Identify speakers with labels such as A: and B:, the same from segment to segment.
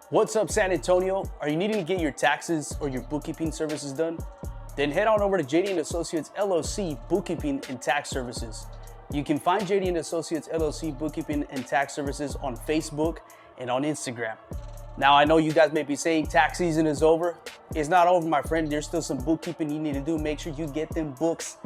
A: What's up, San Antonio? Are you needing to get your taxes or your bookkeeping services done? Then head on over to JD & Associates LLC Bookkeeping and Tax Services. You can find JD & Associates LLC Bookkeeping and Tax Services on Facebook and on Instagram. Now, I know you guys may be saying tax season is over. It's not over, my friend. There's still some bookkeeping you need to do. Make sure you get them books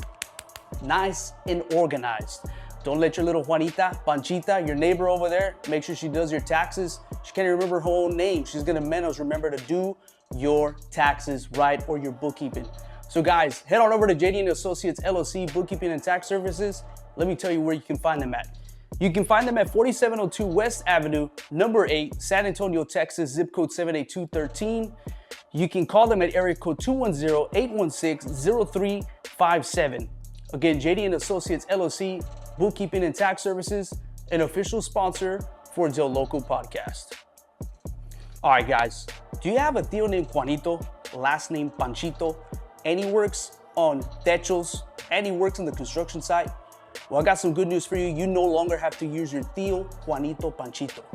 A: nice and organized. Don't let your little Juanita, Panchita, your neighbor over there, make sure she does your taxes. She can't even remember her own name. She's gonna remember to do your taxes right, or your bookkeeping. So guys, head on over to JD & Associates LLC Bookkeeping and Tax Services. Let me tell you where you can find them at. You can find them at 4702 West Avenue, number 8, San Antonio, Texas, zip code 78213. You can call them at area code 210-816-0357. Again, JD & Associates LLC, Bookkeeping and Tax Services, an official sponsor for DeLoco podcast. All right, guys, do you have a tío named Juanito, last name Panchito, and he works on techos, and he works on the construction site? Well, I got some good news for you. You no longer have to use your tío Juanito Panchito.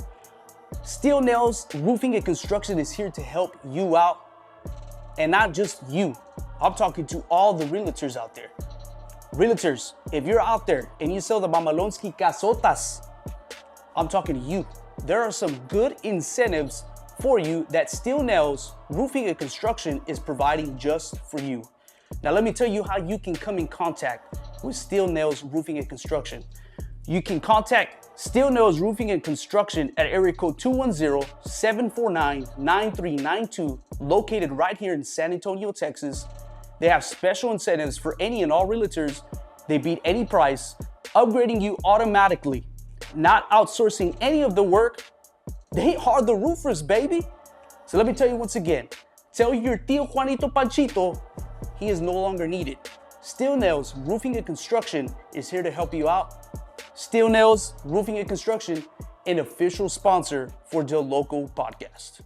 A: Steel Nails Roofing and Construction is here to help you out. And not just you. I'm talking to all the realtors out there. Realtors, if you're out there and you sell the Mamalonsky Casotas, I'm talking to you. There are some good incentives for you that Steel Nails Roofing and Construction is providing just for you. Now, let me tell you how you can come in contact with Steel Nails Roofing and Construction. You can contact Steel Nails Roofing and Construction at area code 210-749-9392, located right here in San Antonio, Texas. They have special incentives for any and all realtors. They beat any price, upgrading you automatically, not outsourcing any of the work. They are the roofers, baby. So let me tell you once again, tell your tío Juanito Panchito he is no longer needed. Steel Nails Roofing and Construction is here to help you out. Steel Nails Roofing and Construction, an official sponsor for DeLoco podcast.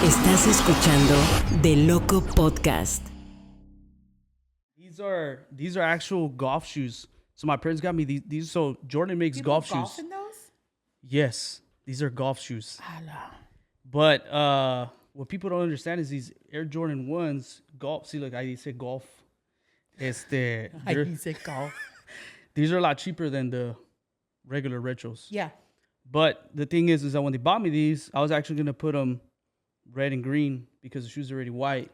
B: Estás escuchando DeLoco podcast.
C: These are actual golf shoes. So my parents got me these. So Jordan makes golf shoes.
D: Golf in those?
C: Yes, these are golf shoes.
D: Ala.
C: But what people don't understand is these Air Jordan 1s, golf. See, look, I say golf.
D: I say golf.
C: These are a lot cheaper than the regular retros.
D: Yeah.
C: But the thing is that when they bought me these, I was actually going to put them red and green because the shoes are already white.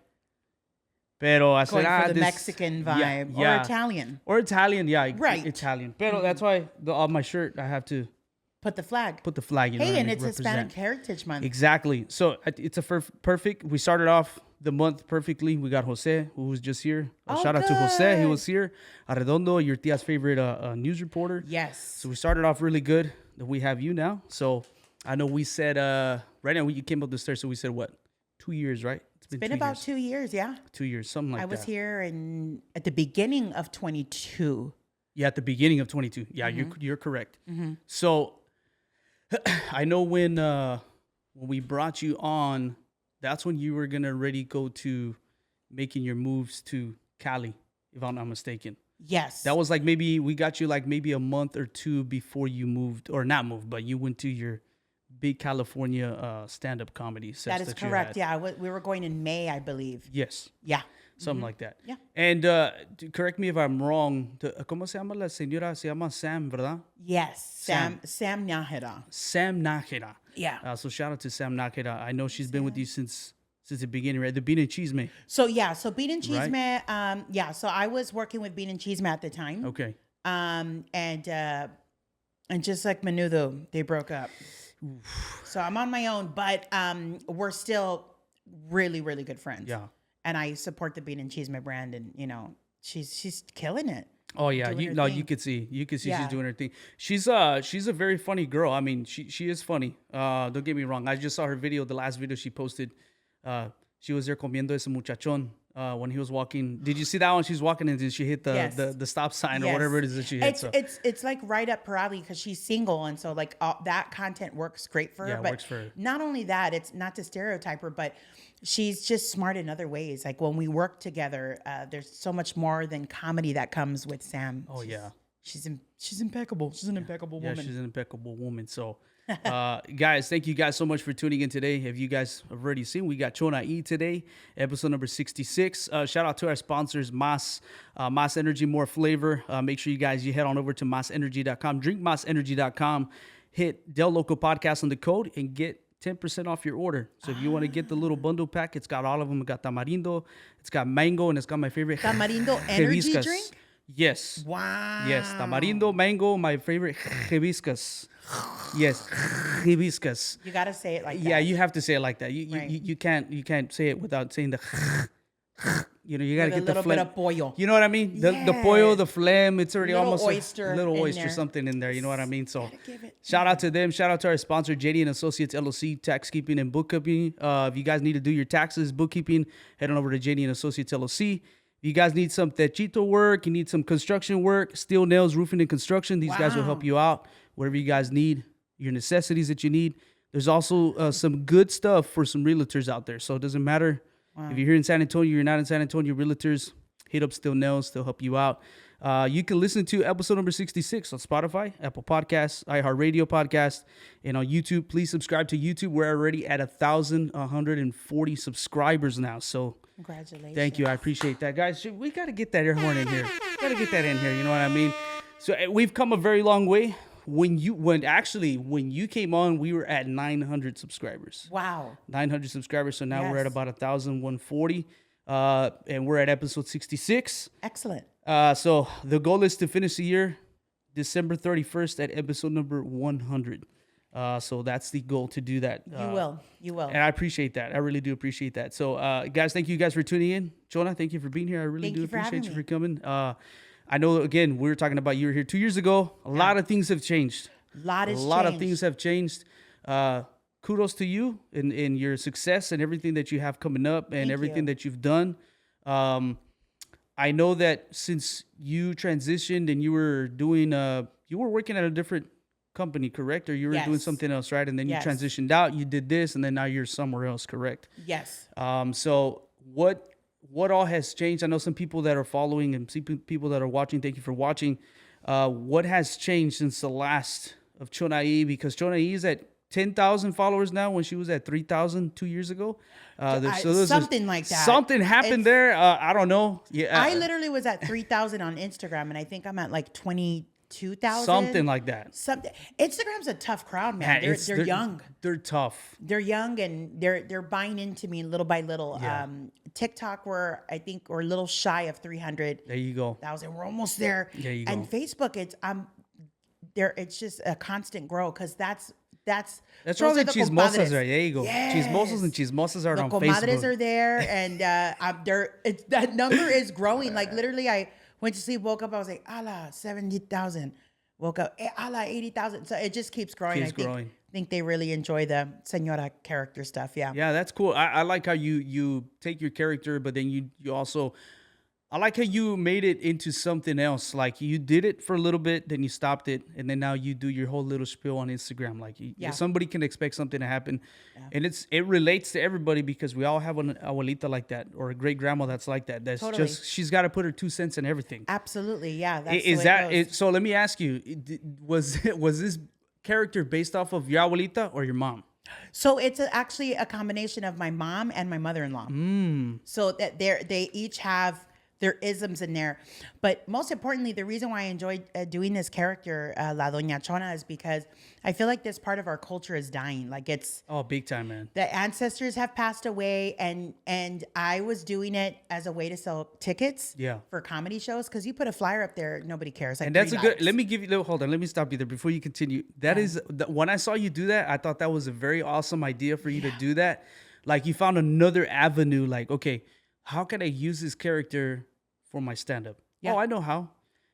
C: Pero I said,
D: Going for the Mexican vibe.
C: Yeah.
D: Or Italian.
C: Or Italian, yeah.
D: Right.
C: Italian. Pero that's why on my shirt, I have to
D: Put the flag.
C: You know,
D: hey, and it's
C: represent.
D: Hispanic Heritage Month.
C: Exactly. So it's a perfect. We started off the month perfectly. We got Jose, who was just here. Shout out to Jose. He was here. Arredondo, your tia's favorite news reporter.
D: Yes.
C: So we started off really good. That we have you now. So I know we said right now you came up the stairs. So we said what? 2 years, right?
D: It's been about 2 years, yeah.
C: 2 years, something like that.
D: I was here at the beginning of 22.
C: Yeah, at the beginning of 22. Yeah, you're correct.
D: Mm-hmm.
C: So I know when we brought you on, that's when you were gonna already go to making your moves to Cali, if I'm not mistaken.
D: Yes.
C: That was like we got you like maybe a month or two before you moved, or not moved, but you went to your big California stand-up comedy sets.
D: That is correct. Yeah, we were going in May, I believe.
C: Yes.
D: Yeah.
C: Something like that.
D: Yeah.
C: And correct me if I'm wrong. ¿Cómo se llama la señora? Se llama Sam, ¿verdad?
D: Yes. Sam Nájera.
C: Sam Nájera.
D: Yeah.
C: So shout out to Sam Nájera. I know she's been with you since the beginning, right? The Bean and Chisme.
D: So Bean and Chisme. Right? So I was working with Bean and Chisme at the time.
C: Okay.
D: And just like Menudo, they broke up. So I'm on my own, but we're still really, really good friends.
C: Yeah.
D: And I support the Bean and Chisme brand, and you know she's killing it.
C: Oh yeah, you could see
D: Yeah.
C: she's doing her thing. She's a very funny girl. I mean, she is funny. Don't get me wrong. I just saw her video, the last video she posted. She was there comiendo ese muchachón when he was walking. Did you see that one? She's walking and she hit the stop sign or whatever it is that she hit.
D: It's like right up her alley because she's single, and so like that content works great for her.
C: Yeah,
D: but
C: works for her.
D: Not only that, it's not to stereotype her, but she's just smart in other ways. Like when we work together, there's so much more than comedy that comes with Sam.
C: Oh yeah,
D: She's impeccable. She's an impeccable woman.
C: Yeah, she's an impeccable woman. So, guys, thank you guys so much for tuning in today. If you guys have already seen, we got Chona E today, episode number 66. Shout out to our sponsors, Mas Energy, More Flavor. Make sure you head on over to masenergy.com, drinkmasenergy.com, hit DeLoco Podcast on the code, and get 10% off your order. So if you want to get the little bundle pack, it's got all of them. It got tamarindo, it's got mango, and it's got my favorite
D: Tamarindo energy
C: hibiscus.
D: drink?
C: Yes.
D: Wow.
C: Yes, tamarindo, mango, my favorite hibiscus. Yes, hibiscus.
D: You gotta say it like that.
C: Yeah, you have to say it like that.
D: Right.
C: You can't say it without saying the. You know, you gotta
D: With a
C: get the
D: little
C: phlegm.
D: bit of pollo.
C: You know what I mean? The pollo, the phlegm. It's already
D: Little
C: almost
D: oyster
C: a little
D: in
C: oyster,
D: there.
C: something in there. You know what I mean? So
D: give it-
C: shout out to them. Shout out to our sponsor, JD and Associates LLC, tax keeping and bookkeeping. If you guys need to do your taxes, bookkeeping, head on over to JD and Associates LLC. If you guys need some techito work, you need some construction work, steel, nails, roofing, and construction, these guys will help you out. Whatever you guys need, your necessities that you need. There's also some good stuff for some realtors out there. So it doesn't matter if you're here in San Antonio, you're not in San Antonio, realtors, hit up Steel Nails. They'll help you out. You can listen to episode number 66 on Spotify, Apple Podcasts, iHeartRadio Podcast, and on YouTube. Please subscribe to YouTube. We're already at 1,140 subscribers now. So
D: Congratulations.
C: thank you. I appreciate that. Guys, we got to get that air horn in here. Got to get that in here. You know what I mean? So we've come a very long way. When you came on, we were at 900 subscribers.
D: Wow.
C: 900 subscribers. So now we're at
D: Yes.
C: about 1,140. And we're at episode 66.
D: Excellent.
C: So the goal is to finish the year December 31st at episode number 100. So that's the goal, to do that.
D: You will.
C: And I appreciate that. I really do appreciate that. So, guys, thank you guys for tuning in. Chona, thank you for being here. I really
D: Thank
C: do
D: you for
C: appreciate
D: having
C: you
D: me.
C: for coming. I know, again, we were talking about you were here 2 years ago. A lot of things have changed.
D: A lot
C: of things have changed. Kudos to you in your success and everything that you have coming up and
D: Thank
C: everything
D: you.
C: that you've done. I know that since you transitioned and you were doing, you were working at a different company, correct? Or you were doing
D: Yes.
C: something else, right? And then you
D: Yes.
C: transitioned out, you did this, and then now you're somewhere else, correct?
D: Yes.
C: So what all has changed? I know some people that are following and people that are watching. Thank you for watching. What has changed since the last of Chona E? Because Chona E is at 10,000 followers now when she was at 3,000 2 years ago. There's
D: something like that.
C: Something happened there. I don't know. Yeah,
D: I literally was at 3,000 on Instagram, and I think I'm at like 22,000.
C: something like that.
D: Something. Instagram's a tough crowd, man.
C: Yeah,
D: They're young.
C: They're tough.
D: They're young, and they're buying into me little by little.
C: Yeah.
D: TikTok, we're a little shy of 300,000.
C: There you go.
D: We're almost there.
C: There you
D: And
C: go.
D: Facebook, it's just a constant grow, because that's
C: That's
D: those
C: all
D: are
C: the chismosas
D: compadres.
C: right. There you go.
D: Yes.
C: Chismosos and chismosas are
D: The
C: on
D: comadres
C: Facebook.
D: are there, and that number is growing. Like literally, I went to sleep, woke up, I was like, Allah, 70,000. Woke up, Allah, 80,000. So it just keeps growing.
C: Keeps growing.
D: I think they really enjoy the Senora character stuff. Yeah.
C: Yeah, that's cool. I like how you take your character, but then you also, I like how you made it into something else. Like you did it for a little bit, then you stopped it, and then now you do your whole little spiel on Instagram. Like somebody can expect something to happen, and it relates to everybody because we all have an abuelita like that or a great grandma that's like that. That's
D: Totally.
C: just she's got to put her 2 cents in everything.
D: Absolutely. Yeah. That's
C: Is
D: the way
C: that
D: it
C: it?
D: goes.
C: So let me ask you: was this character based off of your abuelita or your mom?
D: So it's actually a combination of my mom and my mother-in-law. So that they each have their isms in there. But most importantly, the reason why I enjoyed doing this character, La Doña Chona, is because I feel like this part of our culture is dying. Like it's
C: Big time, man.
D: the ancestors have passed away, and I was doing it as a way to sell tickets for comedy shows, because you put a flyer up there, nobody cares. Like
C: And that's
D: 3
C: a good.
D: likes.
C: Let me give you. Hold on. Let me stop you there before you continue. That is when I saw you do that, I thought that was a very awesome idea for you to do that. Like you found another avenue. Like, okay, how can I use this character for my stand-up?
D: Yeah.
C: Oh, I know how.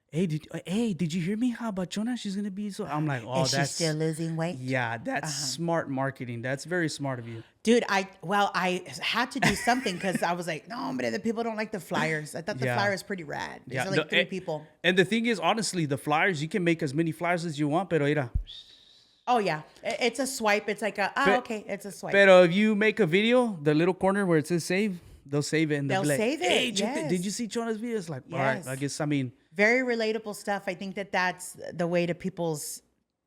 C: Hey, did you hear me? How about Chona? She's gonna be so. I'm like, oh,
D: Is she
C: that's
D: still losing weight?
C: yeah, that's smart marketing. That's very smart of you.
D: Dude, I had to do something, because I was like, no, but the people don't like the flyers. I thought the
C: Yeah.
D: flyer was pretty rad. There's
C: Yeah,
D: like 3 people.
C: And the thing is, honestly, the flyers, you can make as many flyers as you want, pero mira.
D: Oh yeah, it's a swipe. It's like okay, it's a swipe.
C: Pero if you make a video, the little corner where it says save, they'll save it and
D: They'll
C: be like,
D: save it,
C: Hey, check
D: yes.
C: did you see Chona's video? It's like, all right,
D: Yes.
C: I guess, I mean,
D: Very relatable stuff. I think that's the way to people's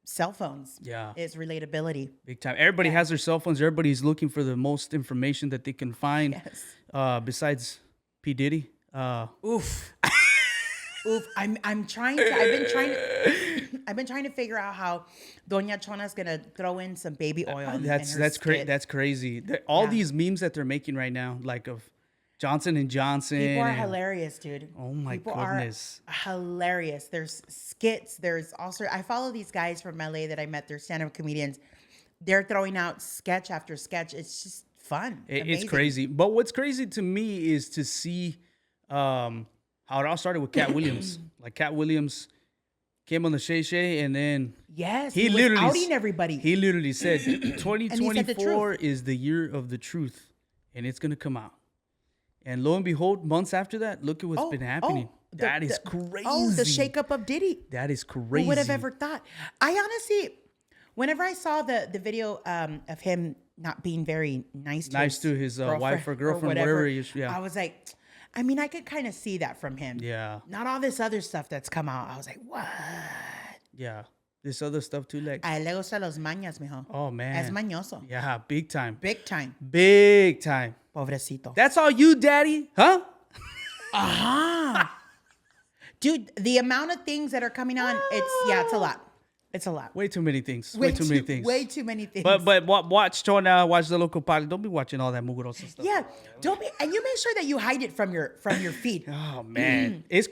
D: cell phones.
C: Yeah.
D: Is relatability.
C: Big time. Everybody has their cell phones. Everybody's looking for the most information that they can find.
D: Yes.
C: Besides P. Diddy.
D: Oof. I'm trying to. I've been trying to figure out how Doña Chona's gonna throw in some baby oil.
C: That's crazy. That's crazy. All these memes that they're making right now, like of Johnson and Johnson.
D: People are hilarious, dude.
C: Oh my
D: People
C: goodness.
D: are hilarious. There's skits. There's also I follow these guys from LA that I met. They're stand-up comedians. They're throwing out sketch after sketch. It's just fun.
C: It's crazy. But what's crazy to me is to see how it all started with Cat Williams. Like Cat Williams came on the Shay and then
D: he was outing everybody.
C: He literally said 2024
D: the
C: is the year of the truth and it's gonna come out. And lo and behold, months after that, look at what's been happening. That is crazy.
D: Oh, the shakeup of Diddy.
C: That is crazy.
D: Who would have ever thought? I honestly, whenever I saw the video of him not being very nice
C: to his wife or girlfriend, whatever he is,
D: I was like, I mean, I could kind of see that from him.
C: Yeah.
D: Not all this other stuff that's come out. I was like, what?
C: Yeah. This other stuff too, like.
D: A él le gustan los mañas, mijo.
C: Oh, man.
D: Es mañoso.
C: Yeah, big time.
D: Big time.
C: Big time.
D: Pobrecito.
C: That's all you, daddy? Huh?
D: Uh-huh. Dude, the amount of things that are coming on, it's a lot. It's a lot.
C: Way too many things. Way too many things.
D: Way too many things.
C: But watch Chona, watch DeLoco podcast. Don't be watching all that mugrosa stuff.
D: Yeah, don't be, and you make sure that you hide it from your feed.
C: Oh man, it's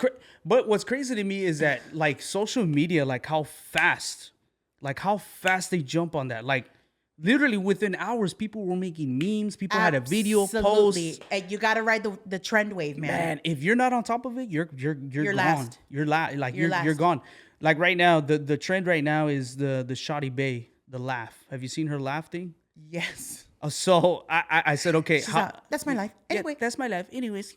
C: but what's crazy to me is that like social media, like how fast they jump on that. Like literally within hours, people were making memes. People had a video post.
D: And you got to ride the trend wave, man.
C: Man, if you're not on top of it, you're gone.
D: Last.
C: You're gone. Like right now, the trend right now is the Shoddy Bay, the laugh. Have you seen her laugh thing?
D: Yes.
C: So I said, okay.
D: That's my life. Anyway.
C: Yeah, that's my life. Anyways.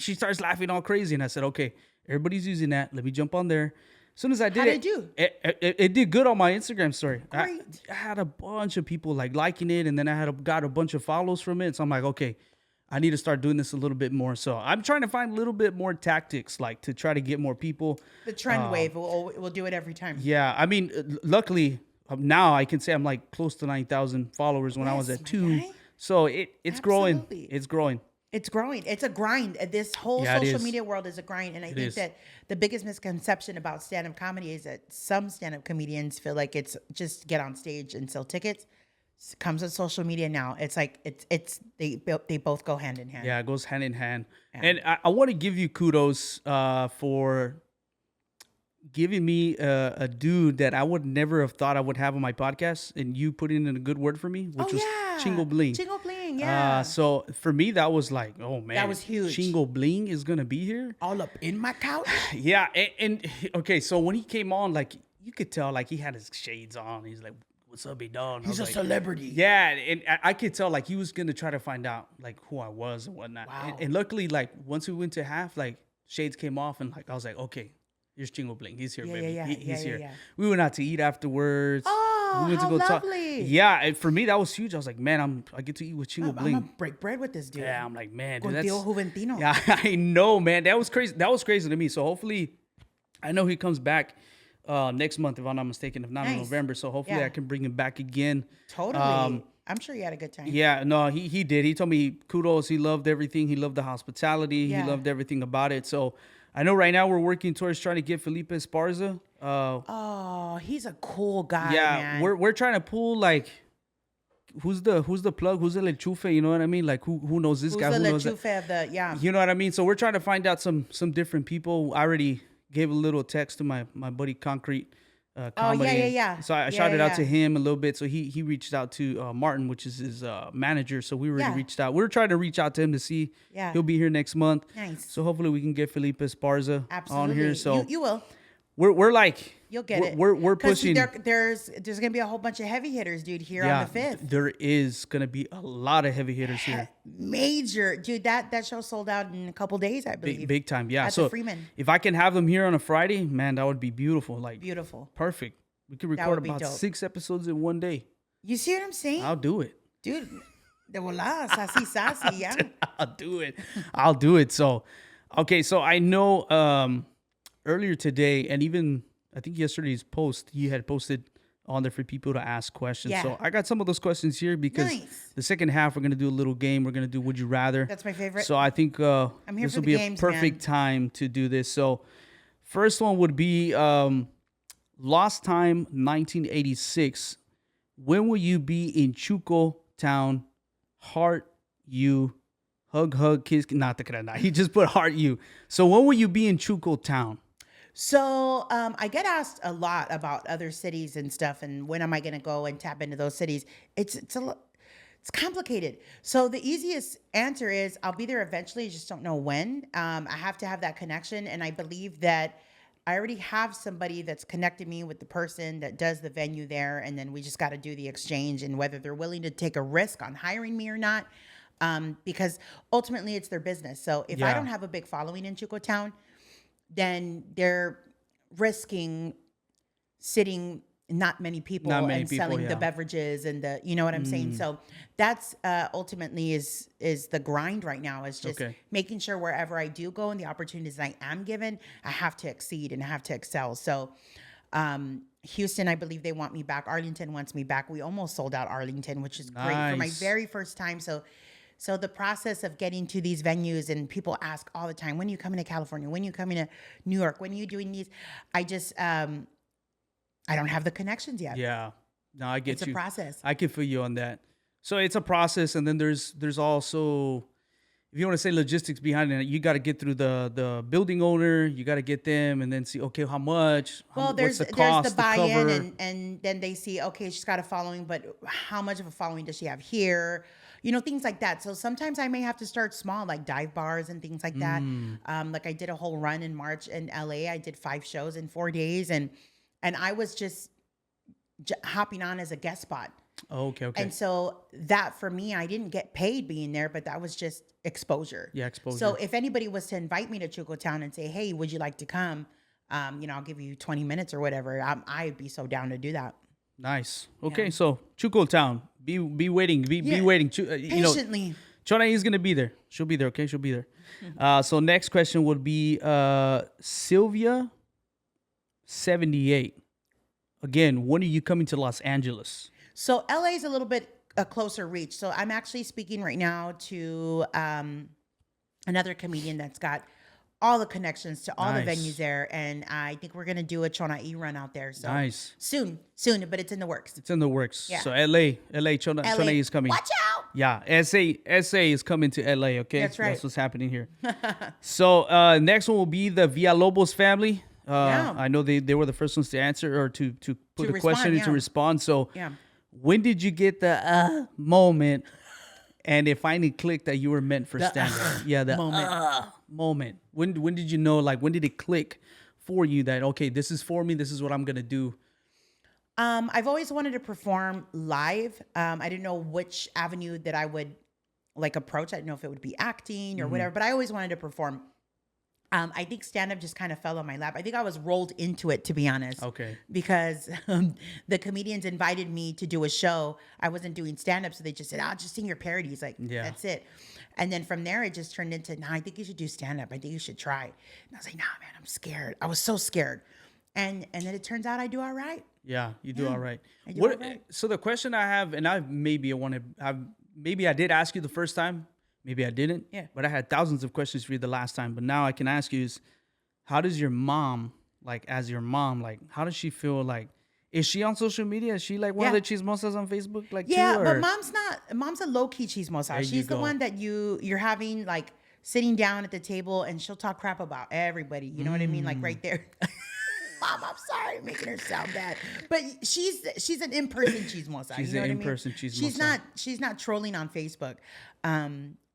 C: She starts laughing all crazy. And I said, okay, everybody's using that. Let me jump on there. As soon as I did
D: How'd it do?
C: It did good on my Instagram story.
D: Great.
C: I had a bunch of people like liking it. And then I got a bunch of follows from it. So I'm like, okay, I need to start doing this a little bit more. So I'm trying to find a little bit more tactics, like to try to get more people.
D: The trend wave, we'll do it every time.
C: Yeah. I mean, luckily now I can say I'm like close to 9,000 followers when I was at 2. So it's growing. It's growing.
D: It's growing. It's a grind. This whole social media world is a grind. And I think that the biggest misconception about stand-up comedy is that some stand-up comedians feel like it's just get on stage and sell tickets. It comes with social media now. It's like they both go hand in hand.
C: Yeah, it goes hand in hand. Yeah. And I want to give you kudos for giving me a dude that I would never have thought I would have on my podcast, and you putting in a good word for me, which was Chingo Bling.
D: Chingo Bling, yeah.
C: So for me, that was like, oh man,
D: that was huge.
C: Chingo Bling is gonna be here,
D: all up in my couch.
C: Yeah, and okay, so when he came on, like you could tell, like he had his shades on. He's like, what's up, big dog?
D: He's a celebrity.
C: Yeah, and I could tell like he was gonna try to find out like who I was and whatnot.
D: Wow.
C: And luckily, like once we went to half, like shades came off, and like I was like, okay, here's Chingo Bling. He's here, baby. He's here.
D: Yeah.
C: We went out to eat afterwards.
D: Oh,
C: we went
D: how
C: to go
D: lovely.
C: Talk. Yeah, and for me that was huge. I was like, man, I get to eat with Chingo Bling.
D: I'm gonna break bread with this dude.
C: Yeah, I'm like, man, dude,
D: Contigo Juventino.
C: Yeah, I know, man. That was crazy. That was crazy to me. So hopefully, I know he comes back next month, if I'm not mistaken, if not in November. So hopefully I can bring him back again.
D: Totally. I'm sure you had a good time.
C: Yeah, no, he did. He told me kudos. He loved everything. He loved the hospitality.
D: Yeah.
C: He loved everything about it. So I know right now we're working towards trying to get Felipe Esparza.
D: Oh, he's a cool guy.
C: Yeah,
D: man.
C: we're trying to pull like who's the plug? Who's the lechufe? You know what I mean? Like who knows this guy?
D: Who's the
C: who knows that?
D: lechufe of the
C: You know what I mean? So we're trying to find out some different people. I already gave a little text to my buddy Concrete Comedy.
D: yeah.
C: So I shouted out to him a little bit. So he reached out to Martin, which is his manager. So we already reached out. We were trying to reach out to him to see.
D: Yeah.
C: He'll be here next month.
D: Nice.
C: So hopefully we can get Felipe Esparza on here. So
D: you will.
C: We're like
D: You'll get it.
C: We're pushing.
D: There's gonna be a whole bunch of heavy hitters, dude, here on the 5th.
C: There is gonna be a lot of heavy hitters here.
D: Major, dude. That show sold out in a couple days, I believe.
C: Big time, yeah.
D: At
C: so
D: the Freeman.
C: if I can have them here on a Friday, man, that would be beautiful. Like
D: Beautiful.
C: perfect. We could record
D: would be
C: about
D: dope.
C: 6 episodes in one day.
D: You see what I'm saying?
C: I'll do it.
D: Dude, de volada, sassy, yeah.
C: I'll do it. So, okay. So I know earlier today, and even I think yesterday's post, you had posted on there for people to ask questions.
D: Yeah.
C: So I got some of those questions here because
D: Nice.
C: the second half we're gonna do a little game. We're gonna do Would You Rather.
D: That's my favorite.
C: So I think
D: here
C: this
D: for
C: will
D: the
C: be
D: games,
C: a perfect
D: man.
C: time to do this. So first one would be Lost Time 1986. When will you be in Chuco Town? Heart you. Hug, kiss. Not the crana. He just put heart you. So when will you be in Chuco Town?
D: So I get asked a lot about other cities and stuff, and when am I going to go and tap into those cities? It's complicated. So the easiest answer is I'll be there eventually. I just don't know when. I have to have that connection, and I believe that I already have somebody that's connected me with the person that does the venue there, and then we just got to do the exchange and whether they're willing to take a risk on hiring me or not, because ultimately it's their business. So if I don't have a big following in Chuco Town, then they're risking sitting not many people selling the beverages and the, you know what I'm saying? So that's ultimately is the grind right now, is just making sure wherever I do go and the opportunities I am given, I have to exceed and I have to excel. So Houston, I believe they want me back. Arlington wants me back. We almost sold out Arlington, which is great for my very first time. So the process of getting to these venues, and people ask all the time, when are you coming to California? When are you coming to New York? When are you doing these? I just, I don't have the connections yet.
C: Yeah. No, I get you.
D: It's a process.
C: I can feel you on that. So it's a process. And then there's also, if you want to say logistics behind it, you got to get through the building owner. You got to get them and then see, okay, how much?
D: Well,
C: what's the cost
D: there's the buy-in,
C: cover?
D: and then they see, okay, she's got a following, but how much of a following does she have here? You know, things like that. So sometimes I may have to start small, like dive bars and things like that. Like I did a whole run in March in LA. I did 5 shows in 4 days, and I was just hopping on as a guest spot.
C: Oh, okay.
D: And so that for me, I didn't get paid being there, but that was just exposure.
C: Yeah, exposure.
D: So if anybody was to invite me to Chuco Town and say, hey, would you like to come? I'll give you 20 minutes or whatever. I'd be so down to do that.
C: Nice. Okay, so Chuco Town. Be waiting. Be waiting.
D: Patiently.
C: Chona E is going to be there. She'll be there, okay? She'll be there. So next question would be Sylvia 78. Again, when are you coming to Los Angeles?
D: So LA is a little bit a closer reach. So I'm actually speaking right now to another comedian that's got all the connections to all the venues there. And I think we're going to do a Chona E run out there. So soon, but it's in the works.
C: It's in the works.
D: Yeah.
C: So LA, Chona E is coming.
D: Watch out.
C: Yeah, SA is coming to LA, okay?
D: That's right.
C: That's what's happening here. So next one will be the Villalobos family. I know they were the first ones to answer or to put the question and to respond. So when did you get the moment and it finally clicked that you were meant for stand-up? The moment. When did you know, like, when did it click for you that, okay, this is for me, this is what I'm going to do?
D: I've always wanted to perform live. I didn't know which avenue that I would like approach. I didn't know if it would be acting or whatever, but I always wanted to perform. I think stand-up just kind of fell on my lap. I think I was rolled into it, to be honest.
C: Okay.
D: Because the comedians invited me to do a show. I wasn't doing stand-up, so they just said, just sing your parodies. Like, that's it. And then from there, it just turned into, I think you should do stand-up. I think you should try. And I was like, man, I'm scared. I was so scared. And then it turns out I do all right.
C: Yeah, you do all right.
D: I do all right.
C: So the question I have, and maybe I did ask you the first time. Maybe I didn't.
D: Yeah.
C: But I had thousands of questions for you the last time. But now I can ask you is, how does your mom, like, as your mom, like, how does she feel? Like, is she on social media? Is she like one of the chismosas on Facebook? Like,
D: but mom's not. Mom's a low-key chismosa. She's the one that you're having, like, sitting down at the table and she'll talk crap about everybody. You know what I mean? Like, right there. Mom, I'm sorry, making her sound bad, but she's an in-person chismosa.
C: She's an in-person chismosa.
D: She's not trolling on Facebook.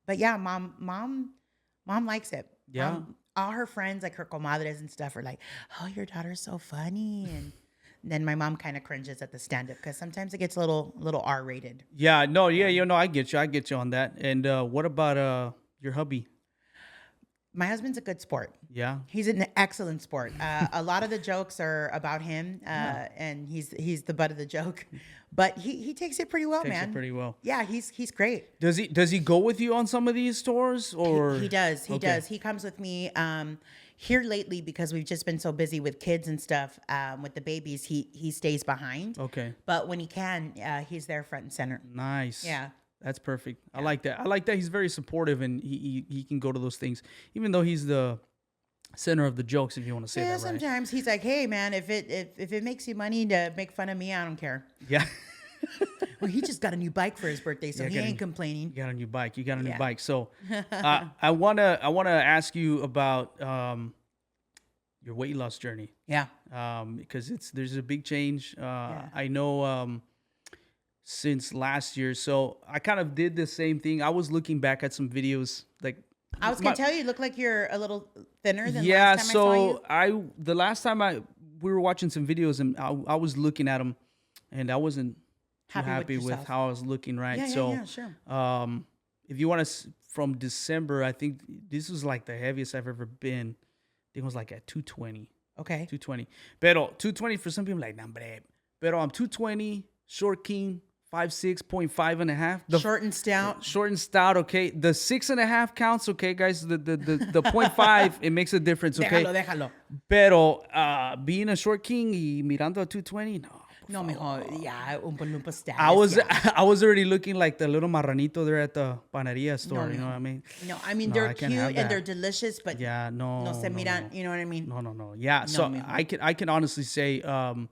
D: But yeah, mom likes it.
C: Yeah.
D: All her friends, like her comadres and stuff, are like, "Oh, your daughter's so funny," and then my mom kind of cringes at the stand-up because sometimes it gets a little R-rated.
C: Yeah, no, I get you on that. And what about your hubby?
D: My husband's a good sport.
C: Yeah.
D: He's an excellent sport. A lot of the jokes are about him, and he's the butt of the joke. But he takes it pretty well, man.
C: Takes it pretty well.
D: Yeah, he's great.
C: Does he go with you on some of these tours or
D: he does. He does. He comes with me. here lately, because we've just been so busy with kids and stuff, with the babies, he stays behind.
C: Okay.
D: But when he can, he's there front and center.
C: Nice.
D: Yeah.
C: That's perfect. I like that. I like that he's very supportive and he can go to those things, even though he's the center of the jokes, if you want to say that, right?
D: Sometimes he's like, hey man, if it makes you money to make fun of me, I don't care.
C: Yeah.
D: Well, he just got a new bike for his birthday, so he ain't complaining.
C: You got a new bike. You got a new bike. So I wanna ask you about your weight loss journey.
D: Yeah.
C: Because there's a big change. I know since last year. So I kind of did the same thing. I was looking back at some videos. Like
D: I was gonna tell you look like you're a little thinner than
C: yeah.
D: last time I saw you.
C: The last time we were watching some videos and I was looking at them, and I wasn't too happy with how I was looking. Right.
D: Yeah, sure.
C: If you want to, from December, I think this was like the heaviest I've ever been. I think it was like at 220.
D: Okay.
C: 220. Pero 220 for some people like, nah, pero I'm 220, short king, 5'6", 5
D: Short and stout.
C: Short and stout, okay. The 6.5 counts, okay, guys. The 0.5, it makes a difference, okay.
D: Déjalo.
C: Pero being a short king y mirando a 220, no.
D: No, mejor, yeah, Oompa Loompa status.
C: I was already looking like the little marranito there at the panaderia store. You know what I mean?
D: No, I mean they're cute and they're delicious, but
C: no
D: se miran. You know what I mean?
C: No. Yeah. So I can honestly say, I'm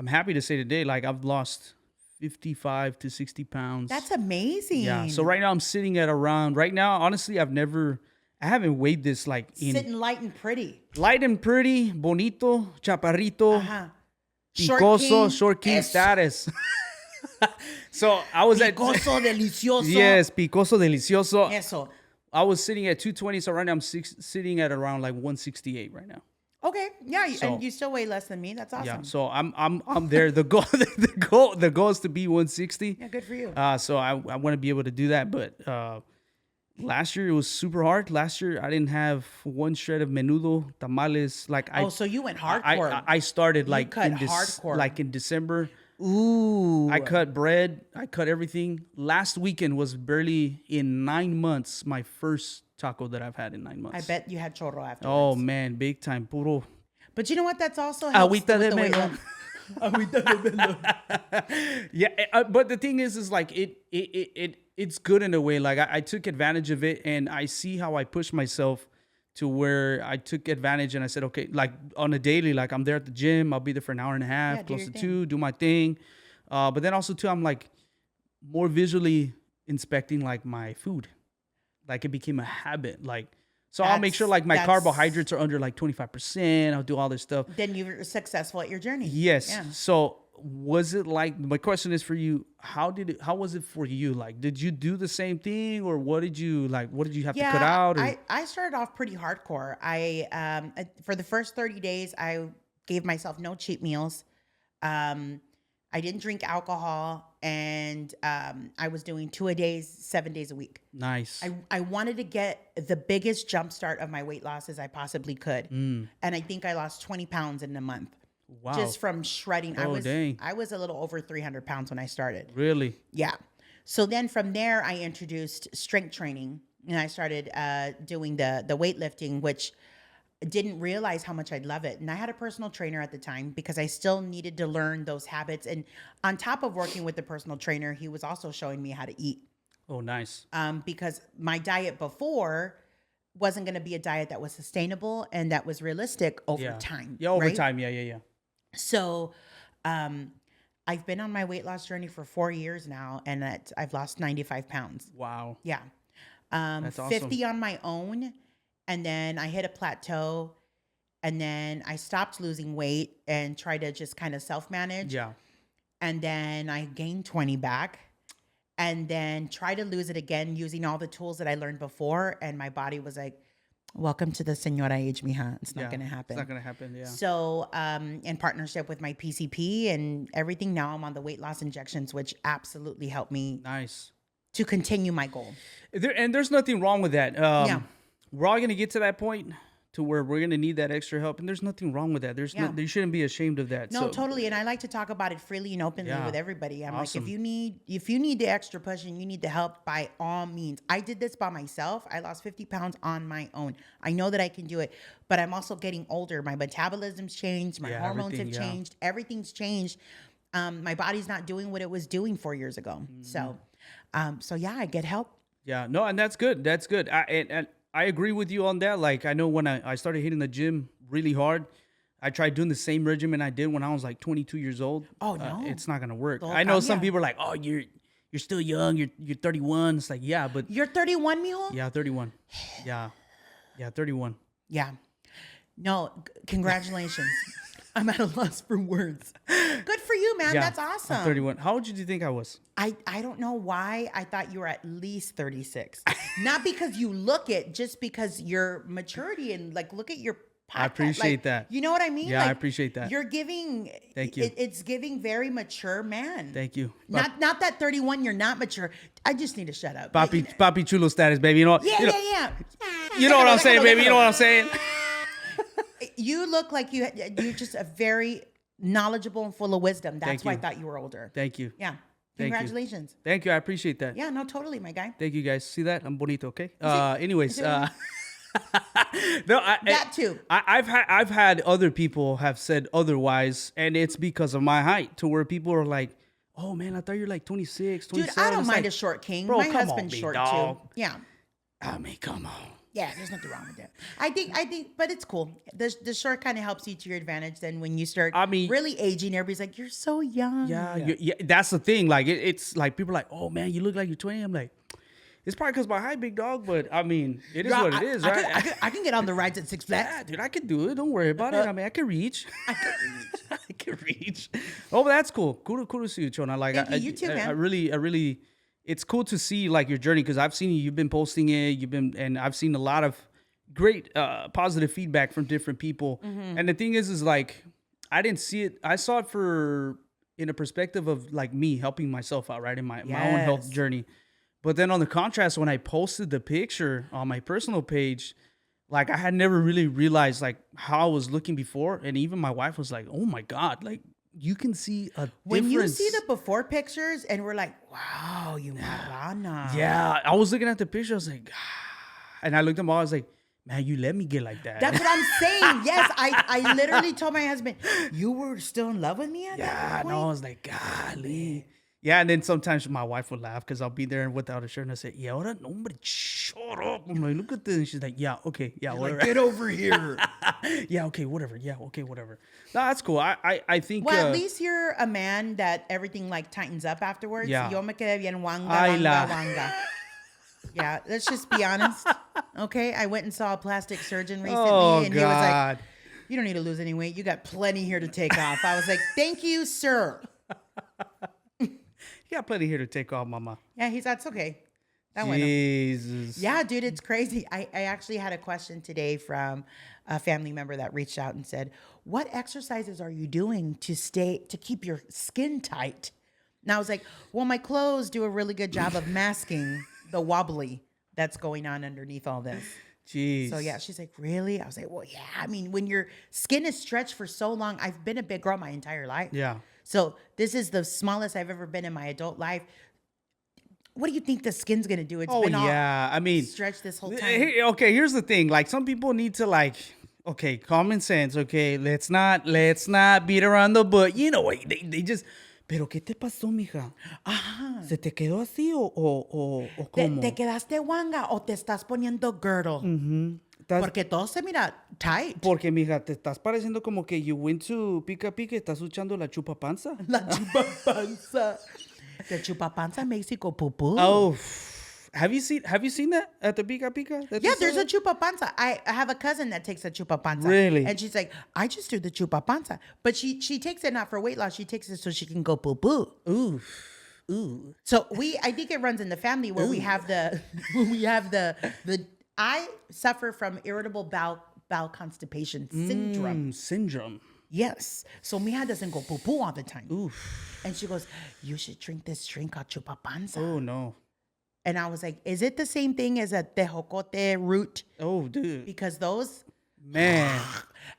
C: happy to say today, like I've lost 55 to 60 pounds.
D: That's amazing.
C: Yeah. So right now I'm sitting at around. Right now, honestly, I haven't weighed this like
D: sitting light and pretty,
C: bonito, chaparrito. Picoso, short king status. So I was
D: picoso delicioso.
C: Yes, picoso delicioso.
D: Eso.
C: I was sitting at 220, so right now I'm sitting at around like 168 right now.
D: Okay, yeah, and you still weigh less than me. That's awesome.
C: Yeah, so I'm there. The goal is to be 160.
D: Yeah, good for you.
C: So I want to be able to do that, but last year it was super hard. Last year I didn't have one shred of menudo, tamales.
D: So you went hardcore.
C: I started like
D: hardcore.
C: Like in December.
D: Ooh.
C: I cut bread. I cut everything. Last weekend was barely in 9 months my first taco that I've had in 9 months.
D: I bet you had chorro afterwards.
C: Oh man, big time, puro.
D: But you know what? That's also helps
C: Agüita de melon. Yeah, but the thing is like it's good in a way. Like I took advantage of it, and I see how I push myself to where I took advantage, and I said, okay, like on a daily, like I'm there at the gym, I'll be there for an hour and a half, close to 2, do my thing. But then also too, I'm like more visually inspecting like my food. Like it became a habit. Like, so I'll make sure like my carbohydrates are under like 25%. I'll do all this stuff.
D: Then you're successful at your journey.
C: Yes. Yeah. So was it like, my question is for you, how was it for you? Like, did you do the same thing, or what did you have to cut out? Or?
D: I started off pretty hardcore. For the first 30 days, I gave myself no cheat meals. I didn't drink alcohol, and I was doing 2 a days, 7 days a week.
C: Nice.
D: I wanted to get the biggest jump start of my weight loss as I possibly could. And I think I lost 20 pounds in a month.
C: Wow.
D: Just from shredding.
C: Dang.
D: I was a little over 300 pounds when I started.
C: Really?
D: Yeah. So then from there, I introduced strength training, and I started doing the weightlifting, which didn't realize how much I'd love it. And I had a personal trainer at the time because I still needed to learn those habits. And on top of working with the personal trainer, he was also showing me how to eat.
C: Oh, nice.
D: Because my diet before wasn't going to be a diet that was sustainable and that was realistic over time.
C: Yeah, over
D: right?
C: time. Yeah.
D: So I've been on my weight loss journey for 4 years now, and I've lost 95 pounds.
C: Wow.
D: Yeah.
C: That's awesome.
D: 50 on my own. And then I hit a plateau, and then I stopped losing weight and tried to just kind of self-manage.
C: Yeah. And
D: then I gained 20 back, and then tried to lose it again using all the tools that I learned before. And my body was like, welcome to the señora age, mija. It's not going to happen.
C: It's not going to happen, yeah.
D: So in partnership with my PCP and everything, now I'm on the weight loss injections, which absolutely helped me to continue my goal.
C: And there's nothing wrong with that. We're all going to get to that point to where we're gonna need that extra help, and there's nothing wrong with that. You shouldn't be ashamed of that.
D: No,
C: So,
D: totally. And I like to talk about it freely and openly with everybody. I'm like, if you need the extra push and you need the help, by all means. I did this by myself. I lost 50 pounds on my own. I know that I can do it, but I'm also getting older. My metabolism's changed. My hormones have changed. Everything's changed. My body's not doing what it was doing 4 years ago. So yeah, I get help.
C: Yeah, no, and that's good. That's good. And I agree with you on that. Like, I know when I started hitting the gym really hard, I tried doing the same regimen I did when I was like 22 years old.
D: Oh, no.
C: It's not going to work. I know some people are like, oh, you're still young. You're 31. It's like, yeah, but.
D: You're 31, mijo?
C: Yeah, 31. Yeah, 31.
D: Yeah. No, congratulations. I'm at a loss for words. Good for you, man.
C: Yeah,
D: That's awesome.
C: I'm 31. How old did you think I was?
D: I don't know why I thought you were at least 36. Not because you look it, just because your maturity and like look at your podcast.
C: I appreciate that.
D: You know what I mean?
C: Yeah,
D: like,
C: I appreciate that.
D: You're giving.
C: Thank you.
D: It's giving very mature man.
C: Thank you.
D: Not that 31. You're not mature. I just need to shut up.
C: Papi chulo status, baby. You know.
D: Yeah.
C: You know what I'm saying, baby. You know what I'm saying.
D: You look like you're just a very knowledgeable and full of wisdom. That's why I thought you were older.
C: Thank you.
D: Yeah.
C: Thank you.
D: Congratulations.
C: Thank you. I appreciate that.
D: Yeah, no, totally, my guy.
C: Thank you, guys. See that? I'm bonito, okay? Anyways, no,
D: that too.
C: I've had other people have said otherwise, and it's because of my height, to where people are like, "Oh man, I thought you're like 26, 27."
D: Dude, I don't
C: It's
D: mind
C: like,
D: a short king.
C: bro,
D: My
C: come
D: husband's
C: on,
D: short
C: dog.
D: too. Yeah.
C: I mean, come on.
D: Yeah, there's nothing wrong with that. I think, but it's cool. The short kind of helps you to your advantage. Then when you start, really aging, everybody's like, "You're so young."
C: Yeah, that's the thing. Like, it's like people are like, "Oh man, you look like you're 20." I'm like, it's probably because my height, big dog. But I mean, it is what it is, right?
D: I can get on the rides at Six Flags.
C: Yeah, dude, I can do it. Don't worry about it. I mean, I can reach. I can reach. Oh, but that's cool. Kudos to you, Chona. Like,
D: you too, man.
C: I really. It's cool to see like your journey, because I've seen you've been posting it, and I've seen a lot of great positive feedback from different people. Mm-hmm. And the thing is like, I didn't see it. I saw it in a perspective of like me helping myself out, right, in my own health journey. But then on the contrast, when I posted the picture on my personal page, like I had never really realized like how I was looking before, and even my wife was like, "Oh my God, like." You can see a
D: when
C: difference.
D: You see the before pictures and we're like, wow, you marrana.
C: Yeah, I was looking at the picture. I was like, and I looked at them all. I was like, man, you let me get like that.
D: That's what I'm saying. Yes, I literally told my husband, you were still in love with me at that point?
C: No, I was like, golly. Yeah, and then sometimes my wife would laugh because I'll be there without a shirt, and I say, yeah, ahora no, hombre, shut up. I'm like, look at this. And she's like, yeah, okay, yeah, whatever.
D: Like, get over here.
C: Yeah, okay, whatever. Yeah, okay, whatever. No, that's cool. I think.
D: Well, at least you're a man that everything like tightens up afterwards.
C: Yeah.
D: Yo me quedé bien wanga. Yeah, let's just be honest. Okay, I went and saw a plastic surgeon recently, and he was like, you don't need to lose any weight. You got plenty here to take off. I was like, thank you, sir.
C: You got plenty here to take off, mama.
D: Yeah, that's okay. That
C: Jesus.
D: Yeah, dude, it's crazy. I actually had a question today from a family member that reached out and said, what exercises are you doing to keep your skin tight? And I was like, well, my clothes do a really good job of masking the wobbly that's going on underneath all this.
C: Jeez.
D: So yeah, she's like, really? I was like, well, yeah. I mean, when your skin is stretched for so long, I've been a big girl my entire life.
C: Yeah.
D: So this is the smallest I've ever been in my adult life. What do you think the skin's gonna do? It's been
C: I mean,
D: stretched this whole time.
C: Okay, here's the thing. Like, some people need to like, okay, common sense. Okay, let's not beat around the bush. You know what? They just. Pero ¿qué te pasó, mija? Ajá. ¿Se te quedó así o cómo?
D: ¿Te quedaste guanga o te estás poniendo girdle?
C: Mm-hmm.
D: Porque todo se mira tight.
C: Porque, mija, te estás pareciendo como que you went to Pica Pica y estás escuchando la chupa panza.
D: La chupa panza. The chupa panza makes you go poo-poo.
C: Oh, have you seen that at the Pica Pica?
D: Yeah, there's a chupa panza. I have a cousin that takes a chupa panza.
C: Really?
D: And she's like, I just do the chupa panza. But she takes it not for weight loss. She takes it so she can go poo-poo.
C: Ooh.
D: So I think it runs in the family where we have the I suffer from irritable bowel constipation syndrome. Yes. So Mija doesn't go poo-poo all the time.
C: Oof.
D: And she goes, you should drink this drink called chupa panza.
C: Oh, no.
D: And I was like, is it the same thing as a tejocote root?
C: Oh, dude.
D: Because those
C: Man.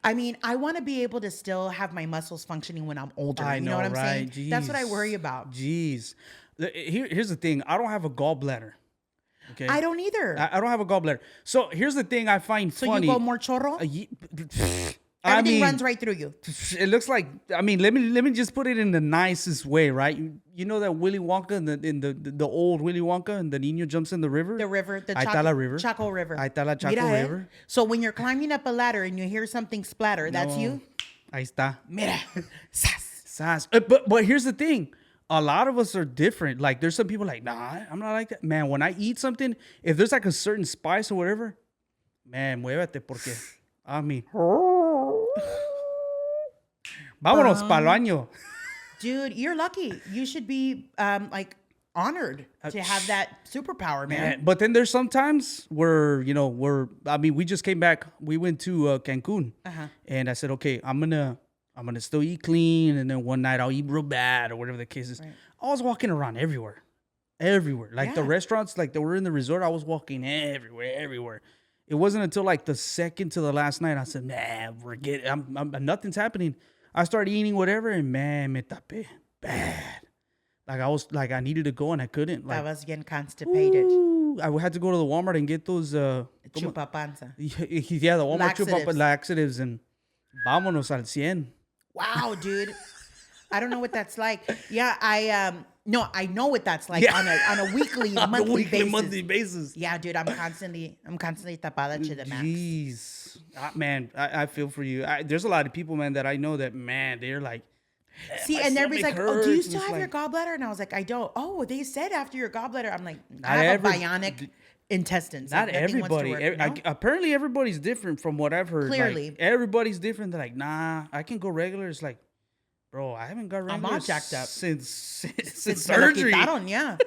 D: I mean, I want to be able to still have my muscles functioning when I'm older.
C: I
D: You know
C: know,
D: what I'm
C: right?
D: saying? That's what I
C: Jeez.
D: worry about.
C: Jeez. Here's the thing. I don't have a gallbladder. Okay.
D: I don't either.
C: I don't have a gallbladder. So here's the thing I find
D: So
C: funny.
D: you go more chorro?
C: I
D: Everything
C: mean,
D: runs right through you.
C: it looks like, I mean, let me just put it in the nicest way, right? You know that Willy Wonka in the old Willy Wonka and the niño jumps in the river?
D: The river, the
C: Ahí está la river.
D: Chaco River.
C: Ahí está la Chaco
D: Mira,
C: River.
D: So when you're climbing up a ladder and you hear something splatter, that's you?
C: Ahí está.
D: Mira. Sas.
C: Sas. But here's the thing. A lot of us are different. Like there's some people like, nah, I'm not like that. Man, when I eat something, if there's like a certain spice or whatever, man, muévete porque, I mean, vámonos pa'l baño.
D: Dude, you're lucky. You should be like honored to have that superpower, man.
C: But then there's sometimes where, we just came back. We went to Cancun. And I said, okay, I'm gonna still eat clean. And then one night I'll eat real bad or whatever the case is. Right. I was walking around everywhere. Like the restaurants, like that were in the resort, I was walking everywhere. It wasn't until like the second to the last night I said, nah, forget it. Nothing's happening. I started eating whatever and man, me tapé bad. Like I was like I needed to go and I couldn't. Like
D: I was getting constipated.
C: I had to go to the Walmart and get those
D: chupa panza.
C: Yeah, the Walmart chupa laxatives and vámonos al 100.
D: Wow, dude. I don't know what that's like. Yeah, I know what that's like on a weekly, monthly basis. Yeah, dude, I'm constantly tapada to the max.
C: Jeez. Man, I feel for you. There's a lot of people, man, that I know that, man, they're like,
D: see, and everybody's like, oh, do you still have your gallbladder? And I was like, I don't. Oh, they said after your gallbladder. I'm like, I have a bionic intestines.
C: Not everybody. Apparently, everybody's different from what I've heard.
D: Clearly.
C: Like, everybody's different. They're like, nah, I can go regular. It's like, bro, I haven't got regular
D: I'm all jacked up
C: since surgery.
D: Yeah.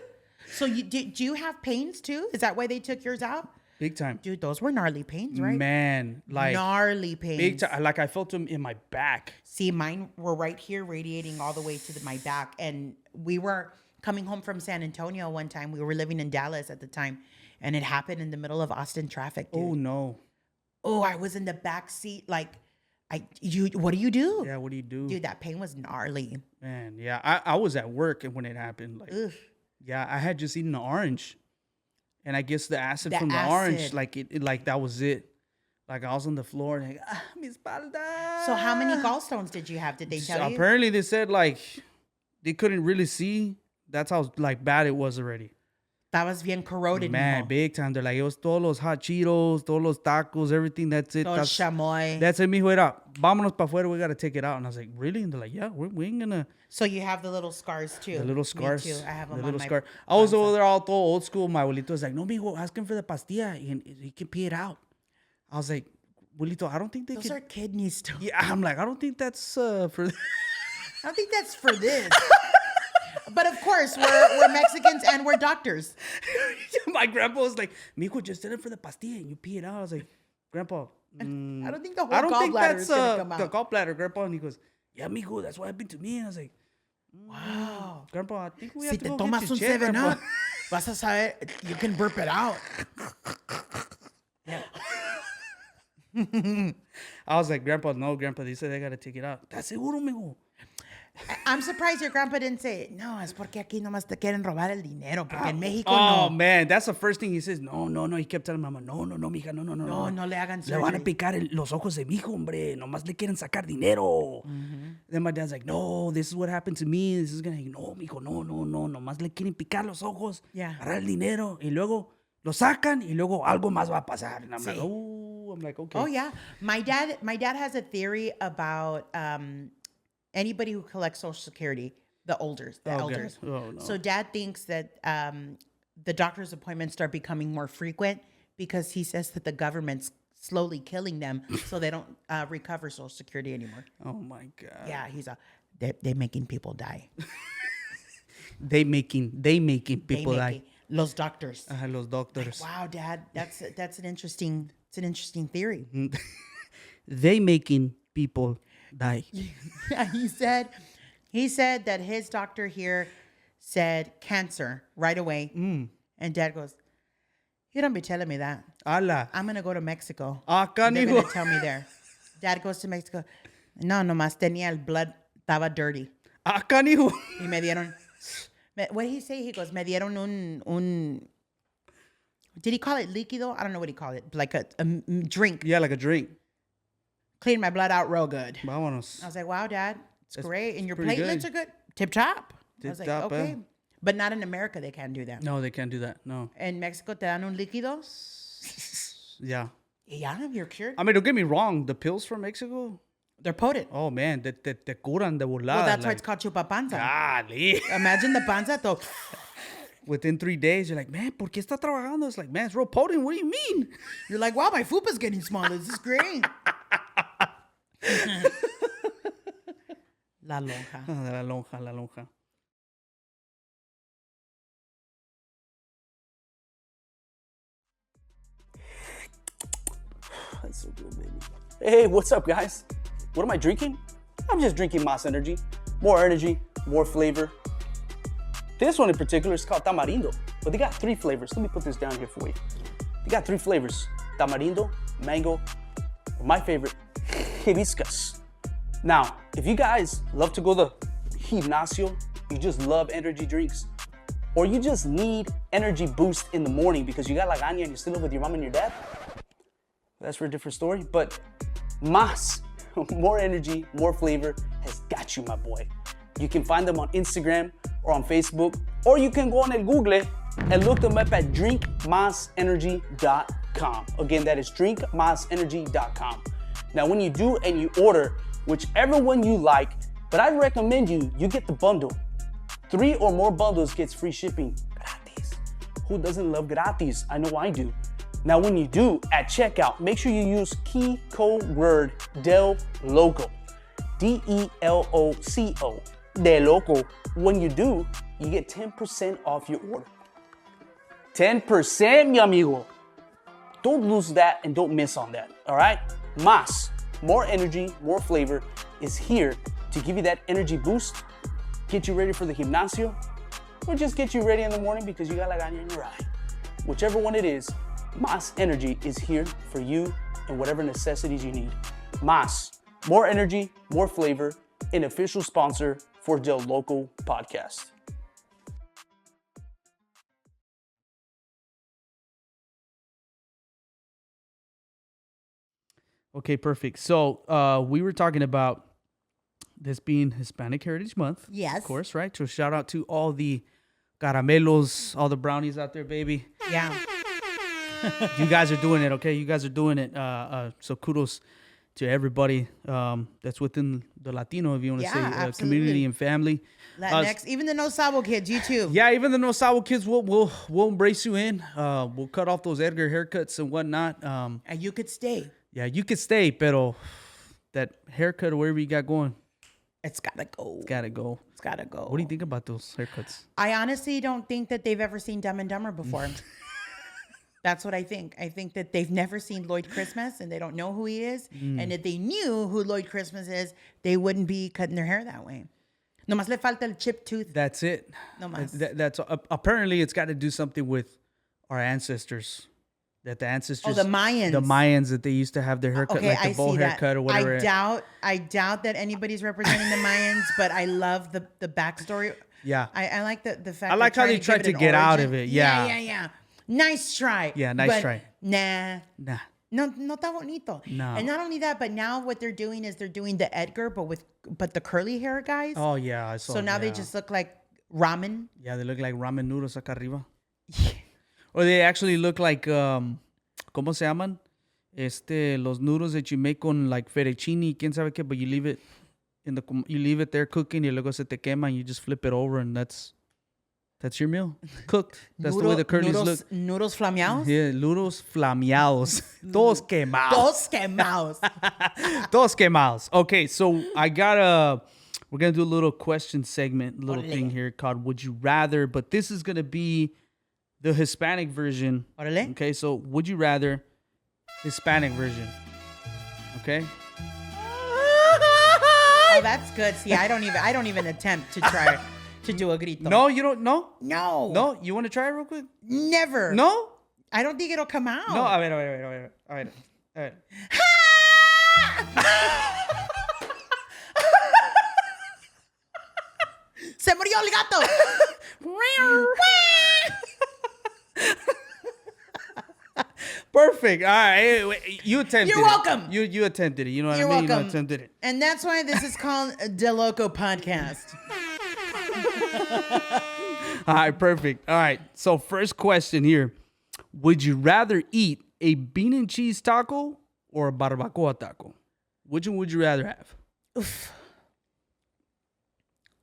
D: So do you have pains too? Is that why they took yours out?
C: Big time.
D: Dude, those were gnarly pains, right?
C: Man, like
D: gnarly pains.
C: Big time. Like I felt them in my back.
D: See, mine were right here radiating all the way to my back. And we were coming home from San Antonio one time. We were living in Dallas at the time. And it happened in the middle of Austin traffic, dude.
C: Oh, no.
D: Oh, I was in the back seat. Like, what do you do?
C: Yeah, what do you do?
D: Dude, that pain was gnarly.
C: Man, yeah. I was at work when it happened. Like,
D: ugh.
C: Yeah, I had just eaten an orange. And I guess the acid from the orange, like it like that was it. Like I was on the floor and like, mi espalda.
D: So how many gallstones did you have? Did they tell you?
C: Apparently they said like they couldn't really see. That's how like bad it was already.
D: That was bien corroded.
C: Man, big time. They're like, it was todos los hot Cheetos, todos los tacos, everything. That's it.
D: Todo chamoy.
C: That's it, mijo. Era, vámonos pa' fuera. We got to take it out. And I was like, really? And they're like, yeah, we ain't going to.
D: So you have the little scars too.
C: The little scars.
D: Me too. I have them
C: the
D: on
C: little
D: my
C: scar. I was over there all old school. My abuelito was like, no, mijo, ask him for the pastilla. He can pee it out. I was like, abuelito, I don't think
D: Those are kidneys too.
C: Yeah, I'm like, I don't think that's for...
D: I don't think that's for this. But of course, we're Mexicans and we're doctors.
C: My grandpa was like, mijo, just send it for the pastilla and you pee it out. I was like, grandpa,
D: I don't think the whole gallbladder is going to come out.
C: The gallbladder, grandpa. And he goes, yeah, mijo, that's what happened to me. And I was like,
D: wow.
C: Grandpa, I think we
D: Si
C: have to
D: te
C: go
D: tomas
C: get
D: un
C: you checked,
D: 7-Up, vas a saber, you can burp it out. Yeah.
C: I was like, Grandpa, no, Grandpa, they said they got to take it out. ¿Estás seguro, mijo?
D: I'm surprised your grandpa didn't say, no, es porque aquí nomás te quieren robar el dinero, porque en México
C: Oh,
D: no.
C: man, that's the first thing he says. No. He kept telling mama, no, mija, no.
D: No le hagan surgery.
C: Le van a picar los ojos de mi hijo, hombre. Nomás le quieren sacar dinero. Then my dad's like, no, this is what happened to me. This is gonna, no, mijo, no. Nomás le quieren picar los ojos.
D: Yeah.
C: Para el dinero. Y luego lo sacan y luego algo más va a pasar. And I'm like, okay.
D: Oh, yeah. My dad has a theory about anybody who collects Social Security, the elders.
C: Oh, no.
D: So dad thinks that the doctor's appointments start becoming more frequent because he says that the government's slowly killing them so they don't recover Social Security anymore.
C: Oh, my God.
D: Yeah, they're making people die.
C: They making people die.
D: Los doctors.
C: Los doctors.
D: Wow, Dad, that's an interesting theory.
C: They making people die.
D: Yeah, he said that his doctor here said cancer right away. And Dad goes, you don't be telling me that.
C: Ala.
D: I'm going to go to Mexico.
C: Ah,
D: They're
C: canijo.
D: going to tell me there. Dad goes to Mexico. No, nomás tenía el blood, estaba dirty.
C: Ah, canijo.
D: Y me dieron, what did he say? He goes, me dieron un did he call it líquido? I don't know what he called it. Like a drink.
C: Yeah, like a drink.
D: Cleaned my blood out real good.
C: Vámonos.
D: I was like, wow, Dad, it's great. And your
C: pretty
D: platelets are good. Tip top. I was like,
C: Tip-top,
D: okay. But not in America, they can't do that.
C: No, they can't do that. No.
D: In Mexico, te dan un líquido.
C: Yeah.
D: Yeah, you're cured.
C: I mean, don't get me wrong. The pills from Mexico,
D: They're potent.
C: oh, man, te curan de volada.
D: Well, that's why it's called chupa panza.
C: Golly.
D: Imagine the panza. To,
C: Within 3 days, you're like, man, ¿por qué está trabajando? It's like, man, it's real potent. What do you mean?
D: you're like, wow, my fupa's getting smaller. This is great. La lonja.
C: La lonja, la lonja.
A: That's so good, baby. Hey, what's up, guys? What am I drinking? I'm just drinking Mas Energy. More energy, more flavor. This one in particular is called Tamarindo, but they got 3 flavors. Let me put this down here for you. They got 3 flavors: Tamarindo, Mango, or my favorite, Hibiscus. Now, if you guys love to go to the gimnasio, you just love energy drinks, or you just need energy boost in the morning because you got lagaña and you're still with your mom and your dad, that's for a different story. But Mas, more energy, more flavor, has got you, my boy. You can find them on Instagram or on Facebook, or you can go on el Google and look them up at drinkmasenergy.com. Again, that is drinkmasenergy.com. Now, when you do and you order whichever one you like, but I recommend you get the bundle. 3 or more bundles gets free shipping. Gratis. Who doesn't love gratis? I know I do. Now, when you do at checkout, make sure you use key code word DeLoco. DeLoco. DeLoco. When you do, you get 10% off your order. 10%, mi amigo. Don't lose that and don't miss on that, all right? Mas, more energy, more flavor, is here to give you that energy boost, get you ready for the gimnasio, or just get you ready in the morning because you got lagaña in your eye. Whichever one it is, Mas Energy is here for you and whatever necessities you need. Mas, more energy, more flavor, an official sponsor for DeLoco podcast.
C: Okay, perfect. So we were talking about this being Hispanic Heritage Month.
D: Yes.
C: Of course, right? So shout out to all the caramelos, all the brownies out there, baby.
D: Yeah.
C: You guys are doing it, okay? You guys are doing it. So kudos to everybody that's within the Latino, if you want to say,
D: absolutely.
C: community and family.
D: Latinx, even the No Sabo kids, you too.
C: Yeah, even the No Sabo kids, we'll embrace you in. We'll cut off those Edgar haircuts and whatnot.
D: And you could stay.
C: Yeah, you could stay, pero that haircut or wherever you got going,
D: It's gotta go.
C: it's gotta go.
D: It's gotta go.
C: What do you think about those haircuts?
D: I honestly don't think that they've ever seen Dumb and Dumber before. That's what I think. I think that they've never seen Lloyd Christmas and they don't know who he is. And if they knew who Lloyd Christmas is, they wouldn't be cutting their hair that way. Nomás le falta el chipped tooth.
C: That's it.
D: No mas.
C: That's apparently it's got to do something with our ancestors. That the ancestors,
D: the Mayans.
C: the Mayans that they used to have their haircut,
D: Okay,
C: like the
D: I
C: bowl
D: see
C: haircut
D: that.
C: or whatever.
D: I doubt that anybody's representing the Mayans, but I love the backstory.
C: Yeah.
D: I like the fact.
C: I like how they tried to get out of it. Yeah.
D: Yeah. Nice try.
C: Yeah, nice
D: But
C: try.
D: Nah.
C: Nah.
D: No está bonito.
C: No.
D: And not only that, but now what they're doing is they're doing the Edgar, but the curly hair guys.
C: Oh yeah, I saw.
D: So now they just look like ramen.
C: Yeah, they look like ramen noodles acá arriba. Or they actually look like ¿cómo se llaman? Los noodles that you make con like fettuccine, quién sabe qué, but you leave it you leave it there cooking, y luego se te quema, and you just flip it over, and that's your meal. Cooked. That's the way the curlies look.
D: Noodles flameados.
C: Yeah, noodles flameados. Todos quemados.
D: Dos quemados.
C: Todos quemados. Okay, so we're going to do a little question segment, little thing here called Would You Rather, but this is going to be the Hispanic version.
D: Órale.
C: Okay, so would you rather Hispanic version? Okay?
D: Oh, that's good. See, I don't even attempt to try to do a grito.
C: No, you don't? No?
D: No.
C: No? You want to try it real quick?
D: Never.
C: No?
D: I don't think it'll come out.
C: No, a ver.
D: Se murió el gato.
C: Perfect. All right. You attempted
D: You're welcome.
C: it. You attempted it. You know what
D: You're
C: I mean?
D: welcome.
C: You attempted it.
D: And that's why this is called a DeLoco podcast.
C: All right, perfect. All right. So first question here. Would you rather eat a bean and cheese taco or a barbacoa taco? Which one would you rather have?
D: Oof.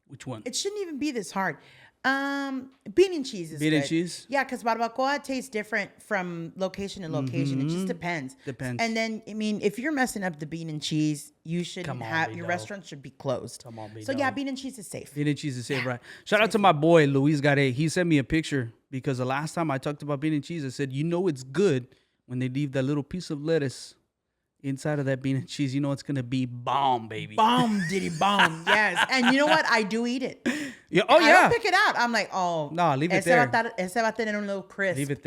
C: Which one?
D: It shouldn't even be this hard. Bean and cheese is
C: Bean
D: good.
C: and cheese?
D: Yeah, because barbacoa tastes different from location to location. It just depends.
C: Depends.
D: And then, I mean, if you're messing up the bean and cheese, you shouldn't
C: Come on,
D: have
C: big
D: your
C: dog.
D: restaurant should be closed.
C: Come on, big
D: So yeah,
C: dog.
D: bean and cheese is safe.
C: Bean and cheese is safe, right? Shout out to my boy, Luis Gare. He sent me a picture because the last time I talked about bean and cheese, I said, you know it's good when they leave that little piece of lettuce inside of that bean and cheese. You know it's going to be bomb, baby.
D: Bomb diddy bomb. Yes. And you know what? I do eat it.
C: Yeah. Oh,
D: I
C: yeah.
D: don't pick it out. I'm like, oh.
C: No, leave it
D: ese
C: there.
D: Ese va a tener un little crisp.
C: Leave it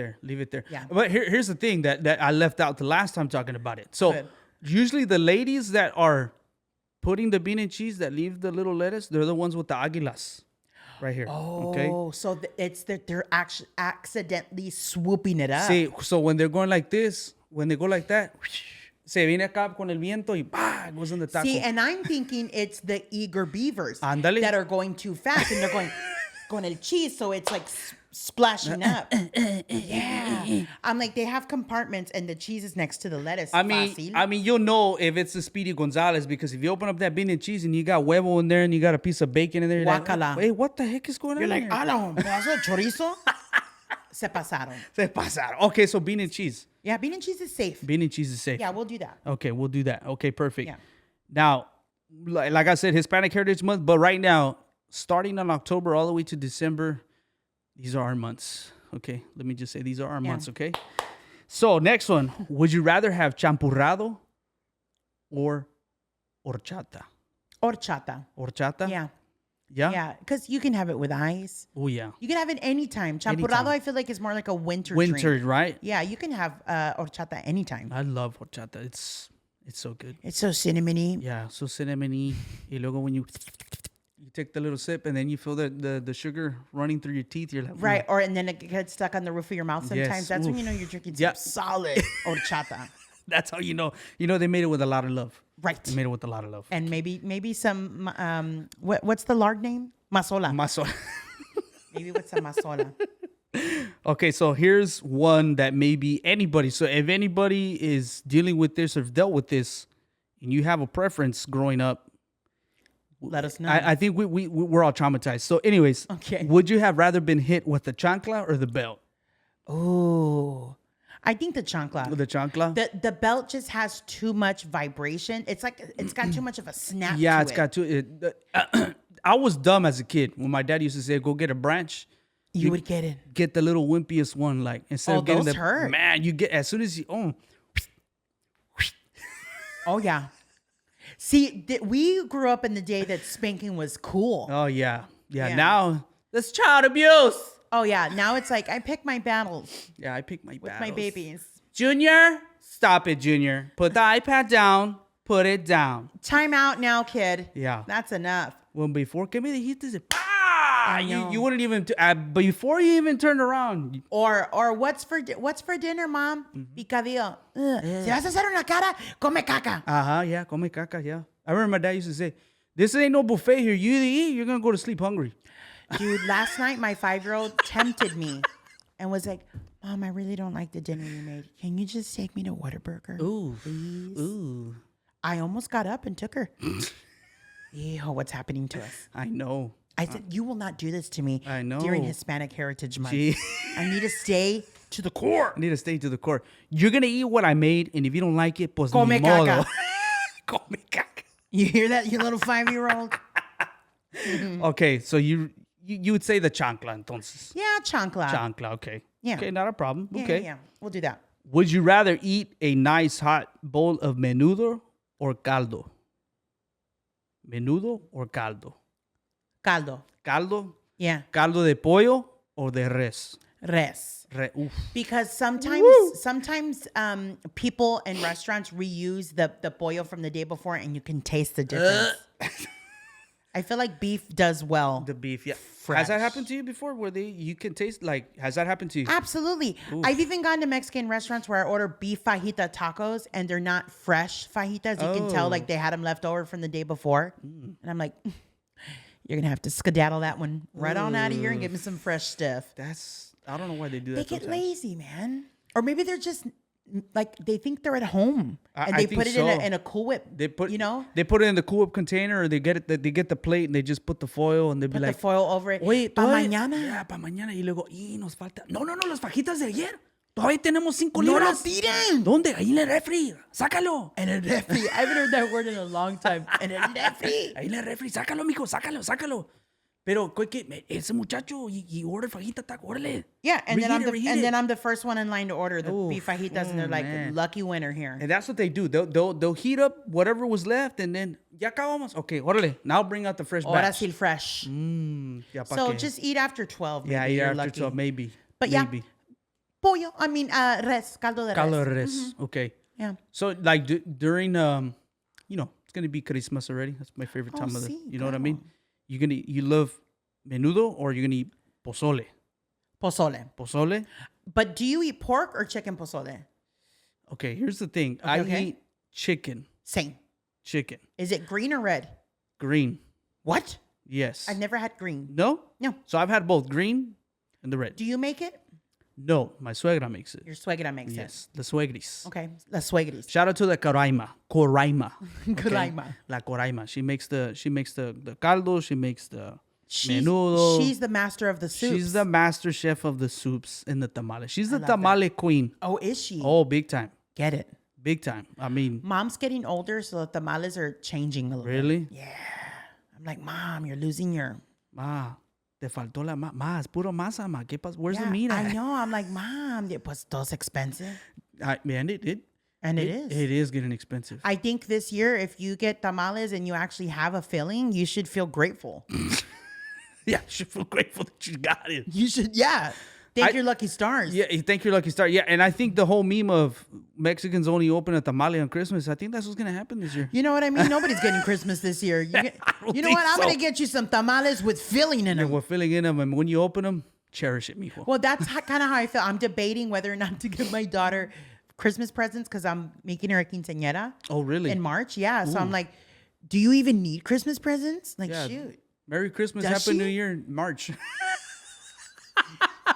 C: there.
D: Yeah.
C: But here's the thing that I left out the last time talking about it. So
D: Good.
C: usually the ladies that are putting the bean and cheese that leave the little lettuce, they're the ones with the aguilas right here. Okay.
D: Oh, so it's that they're actually accidentally swooping it up.
C: See, so when they're going like this, when they go like that, se viene acá con el viento y bah, goes in the taco.
D: See, and I'm thinking it's the eager beavers
C: Ándale.
D: that are going too fast and they're going el cheese, so it's like splashing up. Yeah. I'm like, they have compartments and the cheese is next to the lettuce.
C: I mean, you'll know if it's a Speedy Gonzalez because if you open up that bean and cheese and you got huevo in there and you got a piece of bacon in there, you're
D: Guacala.
C: like, hey, what the heck is going on?
D: You're like,
C: here?
D: ala, un pedazo de chorizo. Se pasaron.
C: Se pasaron. Okay, so bean and cheese.
D: Yeah, bean and cheese is safe.
C: Bean and cheese is safe.
D: Yeah, we'll do that.
C: Okay, we'll do that. Okay, perfect.
D: Yeah.
C: Now, like I said, Hispanic Heritage Month, but right now, starting on October all the way to December, these are our months. Okay, let me just say these are our months, okay? So, next one. Would you rather have champurrado or horchata?
D: Horchata.
C: Horchata?
D: Yeah.
C: Yeah?
D: Yeah, because you can have it with ice.
C: Oh, yeah.
D: You can have it anytime. Champurrado,
C: Anytime.
D: I feel like is more like a winter
C: Winter,
D: drink.
C: right?
D: Yeah, you can have horchata anytime.
C: I love horchata. It's so good.
D: It's so cinnamony.
C: Yeah, so cinnamony. Y luego when you take the little sip and then you feel the sugar running through your teeth, you're like,
D: Right, or and then it gets stuck on the roof of your mouth sometimes.
C: Yes,
D: That's when
C: oof.
D: you know you're drinking some
C: Yeah.
D: solid horchata.
C: That's how you know. You know they made it with a lot of love.
D: Right.
C: They made it with a lot of love.
D: And maybe some what's the lard name? Masola.
C: Maso.
D: Maybe with some masola.
C: Okay, so here's one that maybe anybody. So if anybody is dealing with this or dealt with this, and you have a preference growing up,
D: Let us know.
C: I think we're all traumatized. So, anyways,
D: Okay.
C: Would you have rather been hit with the chancla or the belt?
D: Oh, I think the chancla.
C: The chancla.
D: The belt just has too much vibration. It's like it's got too much of a snap.
C: Yeah,
D: to
C: it's
D: it.
C: got to. I was dumb as a kid when my dad used to say, "Go get a branch."
D: You would get it.
C: Get the little wimpiest one, like instead
D: Oh,
C: of getting
D: those
C: the
D: hurt.
C: man. You get as soon as you
D: Oh yeah. See, we grew up in the day that spanking was cool.
C: Oh yeah.
D: Yeah.
C: Now that's child abuse.
D: Oh yeah. Now it's like I pick my battles
C: Yeah, I pick my
D: with my
C: battles.
D: babies.
C: Junior, stop it, Junior. Put the iPad down. Put it down.
D: Time out now, kid.
C: Yeah.
D: That's enough.
C: When before que me dijiste,
D: I know.
C: you wouldn't even before you even turned around.
D: Or what's for dinner, mom? Picadillo. Si vas a hacer una cara, come caca.
C: Yeah, come caca, yeah. I remember my dad used to say, "This ain't no buffet here. You either eat, you're gonna go to sleep hungry."
D: Dude, last night my 5-year-old tempted me and was like, Mom, I really don't like the dinner you made. Can you just take me to Whataburger?
C: Ooh,
D: please.
C: ooh.
D: I almost got up and took her. Ew, what's happening to us?
C: I know.
D: I said, you will not do this to me
C: I know.
D: during Hispanic Heritage Month.
C: Gee.
D: I need to stay to the core.
C: I need to stay to the core. You're gonna eat what I made, and if you don't like it, pues
D: Come
C: ni modo.
D: caca.
C: Come caca.
D: You hear that, you little 5-year-old?
C: Okay, so you would say the chancla, entonces.
D: Yeah, chancla.
C: Chancla, okay.
D: Yeah.
C: Okay, not a problem.
D: Yeah,
C: Okay.
D: yeah, we'll do that.
C: Would you rather eat a nice hot bowl of menudo or caldo? Menudo or caldo?
D: Caldo.
C: Caldo?
D: Yeah.
C: Caldo de pollo or de res?
D: Res.
C: Oof.
D: Because sometimes people in restaurants reuse the pollo from the day before, and you can taste the difference. I feel like beef does well.
C: The beef, yeah.
D: Fresh.
C: Has that happened to you before where you can taste, like, has that happened to you?
D: Absolutely. Oof. I've even gone to Mexican restaurants where I order beef fajita tacos and they're not fresh fajitas. You can tell like they had them left over from the day before. And I'm like, you're going to have to skedaddle that one right on out of here and give me some fresh stuff.
C: I don't know why they do that.
D: They get lazy, man. Or maybe they're just like, they think they're at home and they put it in a Cool Whip. They put
C: it in the Cool Whip container, or they get the plate and they just put the foil and they be like,
D: the foil over it.
C: Oye,
D: pa mañana.
C: Yeah, pa mañana. Y luego, nos falta. No, las fajitas de ayer. Todavía tenemos 5 libras.
D: No lo tiren.
C: ¿Dónde? Ahí en el refri. Sácalo.
D: En el refri. I haven't heard that word in a long time. En el refri.
C: Ahí en el refri. Sácalo, mijo. Sácalo. Pero ese muchacho y order fajita taco, órale.
D: Yeah, and then I'm the first one in line to order the beef fajitas, and they're like, lucky winner here.
C: And that's what they do. They'll heat up whatever was left, and then ya acabamos. Okay, órale. Now bring out the fresh batch.
D: Ahora sí fresh. So just eat after 12. Maybe.
C: Yeah, eat after
D: lucky.
C: 12, maybe.
D: But
C: maybe.
D: Pollo. I mean, res, caldo de res.
C: Caldo de res. Mm-hmm. Okay.
D: Yeah.
C: So like during it's gonna be Christmas already. That's my favorite time of the. You know what I mean? You love menudo, or you're gonna eat pozole? Pozole.
D: But do you eat pork or chicken pozole?
C: Okay, here's the thing. I eat chicken.
D: Same.
C: Chicken.
D: Is it green or red?
C: Green.
D: What?
C: Yes.
D: I've never had green.
C: No?
D: No.
C: So I've had both green and the red.
D: Do you make it?
C: No, my suegra makes it.
D: Your suegra makes it.
C: Yes, the suegris.
D: Okay, la suegris.
C: Shout out to the Coraima. Okay?
D: Coraima.
C: La Coraima. She makes the caldo. She makes the menudo.
D: She's the master of the soups.
C: She's the master chef of the soups and the tamales. She's the tamale queen.
D: Oh, is she?
C: Oh, big time.
D: Get it.
C: Big time. I mean,
D: Mom's getting older, so the tamales are changing a little
C: really?
D: bit. Yeah. I'm like, Mom, you're losing your...
C: Ma, te faltó la más. Puro masa, ma. ¿Qué pasa? Where's the meat at?
D: I know. I'm like, Mom, it was those expensive.
C: Man, it is. It is getting expensive.
D: I think this year, if you get tamales and you actually have a filling, you should feel grateful.
C: Yeah, you should feel grateful that you got it.
D: You should, yeah. Thank your lucky stars.
C: Yeah, thank your lucky star. Yeah, and I think the whole meme of Mexicans only open a tamale on Christmas, I think that's what's going to happen this year.
D: You know what I mean? Nobody's getting Christmas this year. You know what? I'm going to get you some tamales with filling in them.
C: With filling in them, and when you open them, cherish it, mijo.
D: Well, that's kind of how I feel. I'm debating whether or not to give my daughter Christmas presents because I'm making her a quinceañera.
C: Oh, really?
D: In March, yeah. So I'm like, do you even need Christmas presents? Like, shoot.
C: Merry Christmas, Happy New Year in March.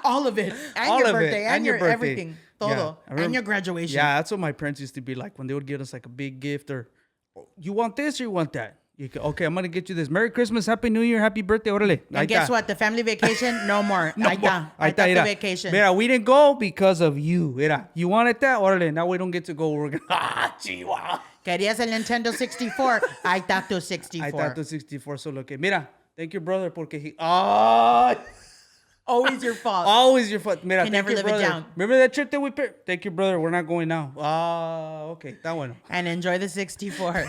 D: All of it. And
C: all
D: your
C: of
D: birthday.
C: it.
D: And your
C: birthday.
D: everything. Todo.
C: Yeah,
D: and your graduation.
C: Yeah, that's what my parents used to be like when they would give us like a big gift, or you want this or you want that? Okay, I'm going to get you this. Merry Christmas, Happy New Year, Happy Birthday. Órale.
D: And guess what? The family vacation, no more. Ahí está the vacation.
C: Mira, we didn't go because of you. Mira, you wanted that? Órale. Now we don't get to go. We're going to... Chihuahua.
D: Querías el Nintendo 64. Ahí está tu 64.
C: Ahí está tu 64. So, look, mira, thank your brother porque he...
D: Always your fault.
C: Always your fault. Mira,
D: can never live it down.
C: Remember that trip that we picked? Thank your brother. We're not going now. Okay. That one.
D: And enjoy the 64.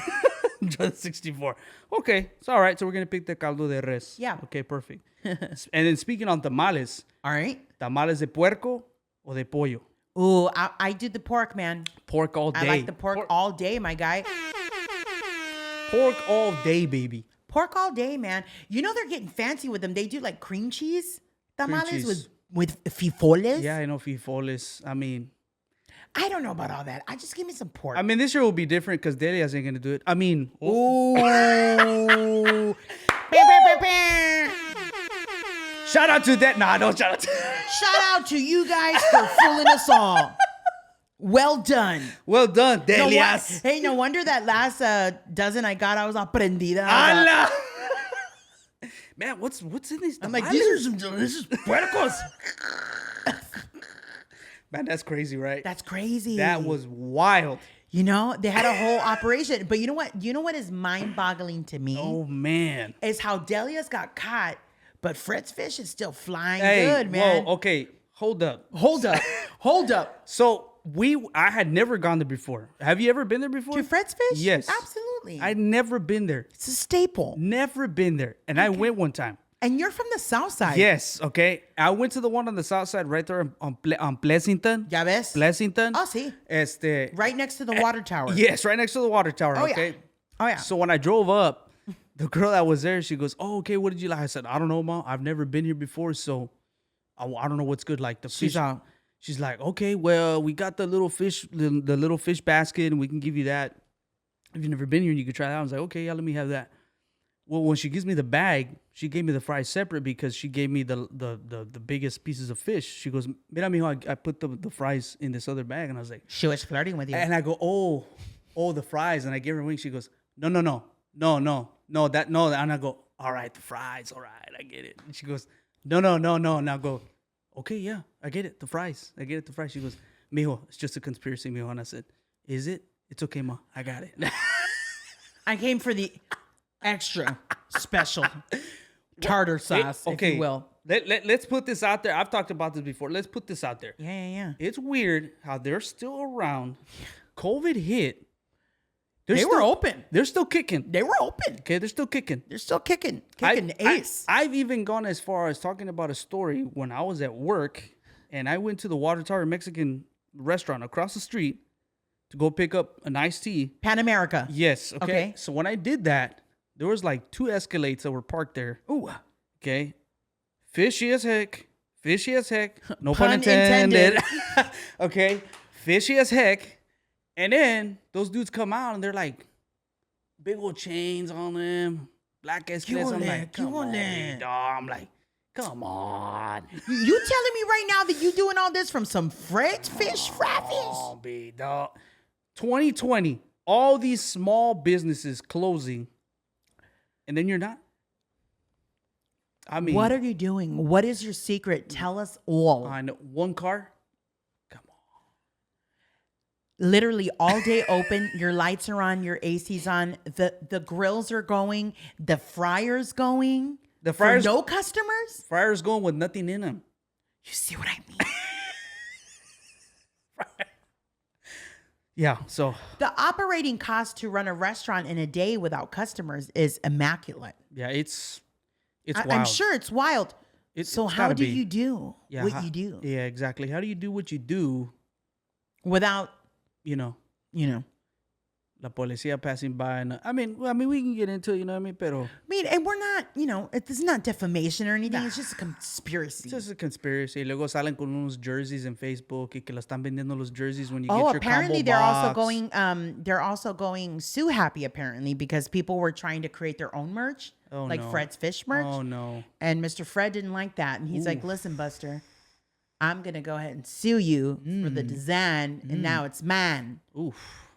C: Enjoy the 64. Okay. It's all right. So we're going to pick the caldo de res.
D: Yeah.
C: Okay, perfect. And then speaking on tamales.
D: All right.
C: Tamales de puerco o de pollo?
D: Ooh, I do the pork, man.
C: Pork all day.
D: I like the pork all day, my guy.
C: Pork all day, baby.
D: Pork all day, man. You know they're getting fancy with them. They do like cream cheese tamales with frijoles.
C: Yeah, I know frijoles. I mean,
D: I don't know about all that. I just give me some pork.
C: I mean, this year will be different because Delia's ain't gonna do it. I mean,
D: ooh.
C: Shout out to that. Nah, don't shout out.
D: Shout out to you guys for fooling us all. Well done.
C: Well done, Delia's.
D: Hey, no wonder that last dozen I got, I was all prendida.
C: ¡Hala! Man, what's in these?
D: I'm like, these are some delicious puercos.
C: Man, that's crazy, right?
D: That's crazy.
C: That was wild.
D: You know, they had a whole operation. But you know what? You know what is mind-boggling to me?
C: Oh, man.
D: Is how Delia's got caught, but Fred's fish is still flying good, man.
C: Whoa, okay. Hold up.
D: So,
C: I had never gone there before. Have you ever been there before?
D: To Fred's Fish?
C: Yes.
D: Absolutely.
C: I'd never been there.
D: It's a staple.
C: Never been there. And I went one time.
D: And you're from the south side.
C: Yes, okay. I went to the one on the south side right there on Pleasanton.
D: ¿Ya ves?
C: Pleasanton.
D: Oh, sí. Right next to the water tower.
C: Yes, right next to the water tower,
D: Oh,
C: okay?
D: yeah. Oh, yeah.
C: So when I drove up, the girl that was there, she goes, "Oh, okay, what did you like?" I said, "I don't know, Mom. I've never been here before, so I don't know what's good. Like the fish." She's like, "Okay, well, we got the little fish, the little fish basket, and we can give you that. If you've never been here, you can try that." I was like, "Okay, yeah, let me have that." Well, when she gives me the bag, she gave me the fries separate because she gave me the biggest pieces of fish. She goes, "Mira, mijo, I put the fries in this other bag," and I was like,
D: She was flirting with you.
C: and I go, "Oh, the fries," and I give her a wink. She goes, "No, that no," and I go, "All right, the fries, all right, I get it." And she goes, "No," and I go, "Okay, yeah, I get it, the fries. She goes, "Mijo, it's just a conspiracy, mijo," and I said, "Is it? It's okay, ma, I got it."
D: I came for the extra special tartar sauce, if you will.
C: Let's put this out there. I've talked about this before. Let's put this out there.
D: Yeah.
C: It's weird how they're still around. COVID hit.
D: They were open.
C: They're still kicking.
D: They were open.
C: Okay, they're still kicking.
D: They're still kicking ace.
C: I've even gone as far as talking about a story when I was at work and I went to the Water Tower Mexican restaurant across the street to go pick up an iced tea.
D: Pan America.
C: Yes. Okay.
D: Okay.
C: So when I did that, there was like 2 Escalades that were parked there.
D: Ooh.
C: Okay. Fishy as heck. No pun intended. Okay. Fishy as heck. And then those dudes come out and they're like, big old chains on them, black Escalades. I'm like, come on, dog. I'm like, come on.
D: You telling me right now that you doing all this from some French fish fry fish?
C: Oh, big dog. 2020, all these small businesses closing, and then you're not. I mean,
D: What are you doing? What is your secret? Tell us all.
C: I know one car. Come on.
D: Literally all day open. Your lights are on. Your AC's on. The grills are going. The fryer's going.
C: The fryer's
D: For no customers.
C: Fryer's going with nothing in them.
D: You see what I mean?
C: Yeah. So
D: The operating cost to run a restaurant in a day without customers is immaculate.
C: yeah, it's wild.
D: I'm sure it's wild. So
C: it's
D: how
C: gotta
D: do
C: be.
D: you do
C: Yeah,
D: what you do
C: Yeah, exactly. How do you do what you do?
D: without,
C: You know, la policía passing by. And I mean, we can get into it, you know what I mean? Pero
D: and we're not, it's not defamation or anything. It's just a conspiracy.
C: it's just a conspiracy. Y luego salen con unos jerseys en Facebook y que la están vendiendo los jerseys when you get your
D: apparently
C: combo
D: they're
C: box.
D: they're also going Sue Happy apparently because people were trying to create their own merch, like
C: no.
D: Fred's Fish merch.
C: Oh, no.
D: And Mr. Fred didn't like that. And he's like, listen, Buster, I'm going to go ahead and sue you for the design. And now it's mine.
C: Oof.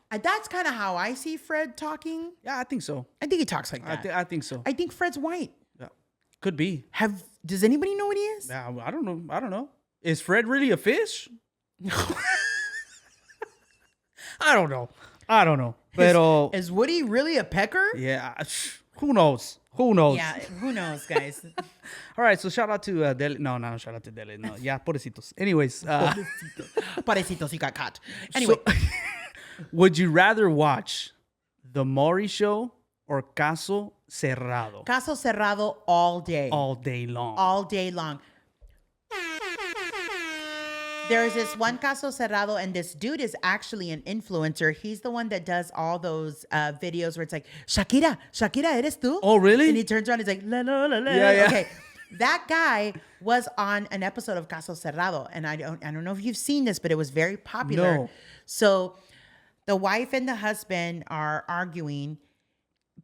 D: And that's kind of how I see Fred talking.
C: Yeah, I think so.
D: I think he talks like that.
C: I think so.
D: I think Fred's white.
C: Yeah. Could be.
D: Does anybody know what he is?
C: Yeah, I don't know. Is Fred really a fish? I don't know. Pero
D: Is Woody really a pecker?
C: yeah, who knows?
D: Yeah, who knows, guys?
C: All right, so shout out to Dele. No, shout out to Dele. No, yeah, pobrecitos. Anyways,
D: Parecitos, he got caught. Anyway,
C: would you rather watch The Maury Show or Caso Cerrado
D: Caso Cerrado all day.
C: all day long?
D: All day long. There's this one Caso Cerrado, and this dude is actually an influencer. He's the one that does all those videos where it's like, Shakira, eres tú?
C: Oh, really?
D: And he turns around, he's like, la, la, la, la.
C: Yeah.
D: Okay. That guy was on an episode of Caso Cerrado, and I don't know if you've seen this, but it was very popular.
C: No.
D: So the wife and the husband are arguing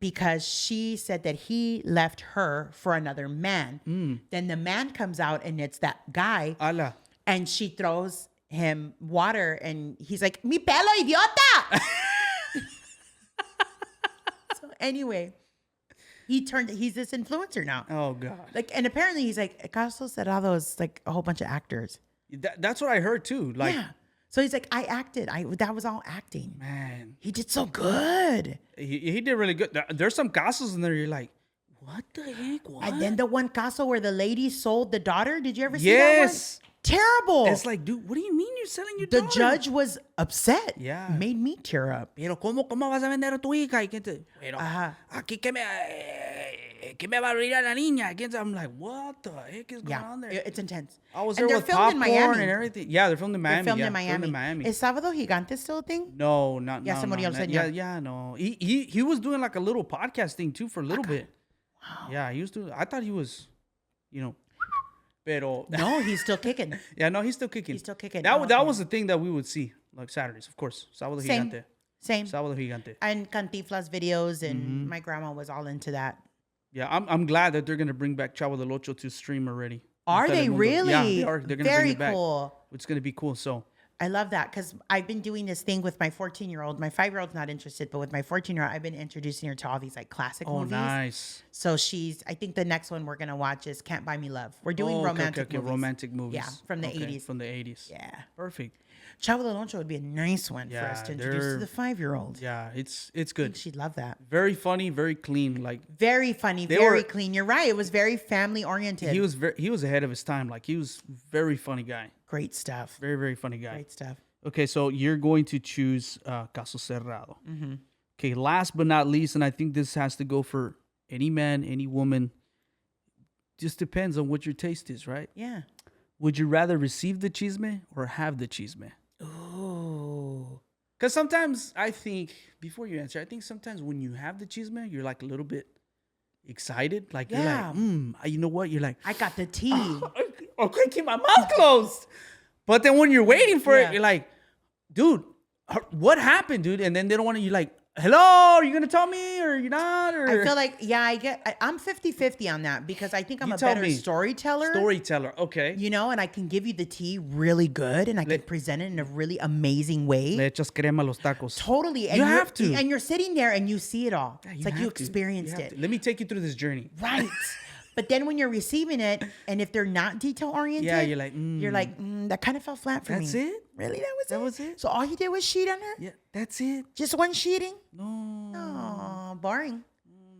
D: because she said that he left her for another man. Then the man comes out, and it's that guy.
C: Ala.
D: And she throws him water, and he's like, "Mi pelo, idiota!" So anyway, he's this influencer now.
C: Oh God.
D: And apparently he's like, Caso Cerrado is like a whole bunch of actors.
C: That's what I heard too. Like,
D: Yeah. So he's like, I acted. That was all acting.
C: man,
D: He did so good.
C: he did really good. There's some casos in there. You're like, what the heck? What?
D: And then the one caso where the lady sold the daughter. Did you ever see
C: Yes.
D: that one? Terrible.
C: It's like, dude, what do you mean you're selling your
D: The
C: daughter?
D: judge was upset.
C: Yeah.
D: Made me tear up.
C: Pero cómo vas a vender a tu hija? Pero
D: Ajá.
C: aquí que me que me va a abrir a la niña. I'm like, what the heck is going on there?
D: It's intense.
C: I was
D: And
C: there
D: they're
C: with
D: filmed in
C: popcorn
D: Miami.
C: and everything. Yeah, they're filmed in Miami.
D: They're filmed
C: yeah,
D: in Miami. Is Sábado Gigante still a thing?
C: No, not
D: Ya
C: no,
D: se murió el
C: no,
D: señor.
C: Yeah, no. He was doing like a little podcast thing too for a little bit.
D: Wow.
C: Yeah, he used to. I thought he was, pero
D: No, he's still kicking.
C: yeah, no, he's still kicking.
D: He's still kicking.
C: That was the thing that we would see like Saturdays, of course. Sábado
D: Same.
C: Gigante.
D: Same.
C: Sábado Gigante.
D: And Cantinflas videos, and
C: Mm-hmm.
D: my grandma was all into that.
C: Yeah, I'm glad that they're gonna bring back Chavo del Ocho to stream already.
D: Are they
C: Telemundo.
D: really?
C: Yeah, they are. They're gonna
D: Very
C: bring it back.
D: cool.
C: It's gonna be cool. So
D: I love that because I've been doing this thing with my 14-year-old. My 5-year-old's not interested, but with my 14-year-old, I've been introducing her to all these like classic movies.
C: nice.
D: So I think the next one we're going to watch is Can't Buy Me Love. We're doing romantic movies.
C: Romantic movies.
D: Yeah, from the 80s.
C: From the 80s.
D: Yeah.
C: Perfect.
D: Chavo del Ocho would be a nice one for
C: Yeah,
D: us to introduce to the 5-year-old.
C: Yeah, it's
D: I think
C: good.
D: she'd love that.
C: Very funny, very clean. Like
D: Very funny,
C: They
D: very
C: were-
D: clean. You're right. It was very family oriented.
C: he was ahead of his time. Like he was very funny guy.
D: Great stuff.
C: Very, very funny guy.
D: Great stuff.
C: Okay, so you're going to choose Caso Cerrado.
D: Mm-hmm.
C: Okay, last but not least, and I think this has to go for any man, any woman. Just depends on what your taste is, right?
D: Yeah.
C: Would you rather receive the chisme or have the chisme?
D: Oh.
C: Because sometimes I think, before you answer, I think sometimes when you have the chisme, you're like a little bit excited. Like
D: Yeah.
C: you're like, you know what? You're like,
D: I got the tea.
C: okay, keep my mouth closed. But then when you're waiting for
D: Yeah.
C: it, you're like, dude, what happened, dude? And then they don't want to, you're like, hello, are you going to tell me or you're not? Or
D: I feel like, I'm 50-50 on that because I think I'm
C: You
D: a
C: tell
D: better
C: me.
D: storyteller.
C: Storyteller, okay.
D: And I can give you the tea really good and I can present it in a really amazing way.
C: Le echas crema a los tacos.
D: Totally. And
C: You
D: you're-
C: have to.
D: And you're sitting there and you see it all.
C: Yeah,
D: It's like you
C: have to.
D: experienced
C: have
D: it.
C: to. Let me take you through this journey.
D: Right. But then when you're receiving it, and if they're not detail oriented,
C: Yeah, you're like,
D: that kind of fell flat for me.
C: That's it?
D: Really? That
C: That
D: was
C: was it?
D: So all he did was cheat on her?
C: Yeah, that's it.
D: Just one cheating?
C: No,
D: Oh, boring.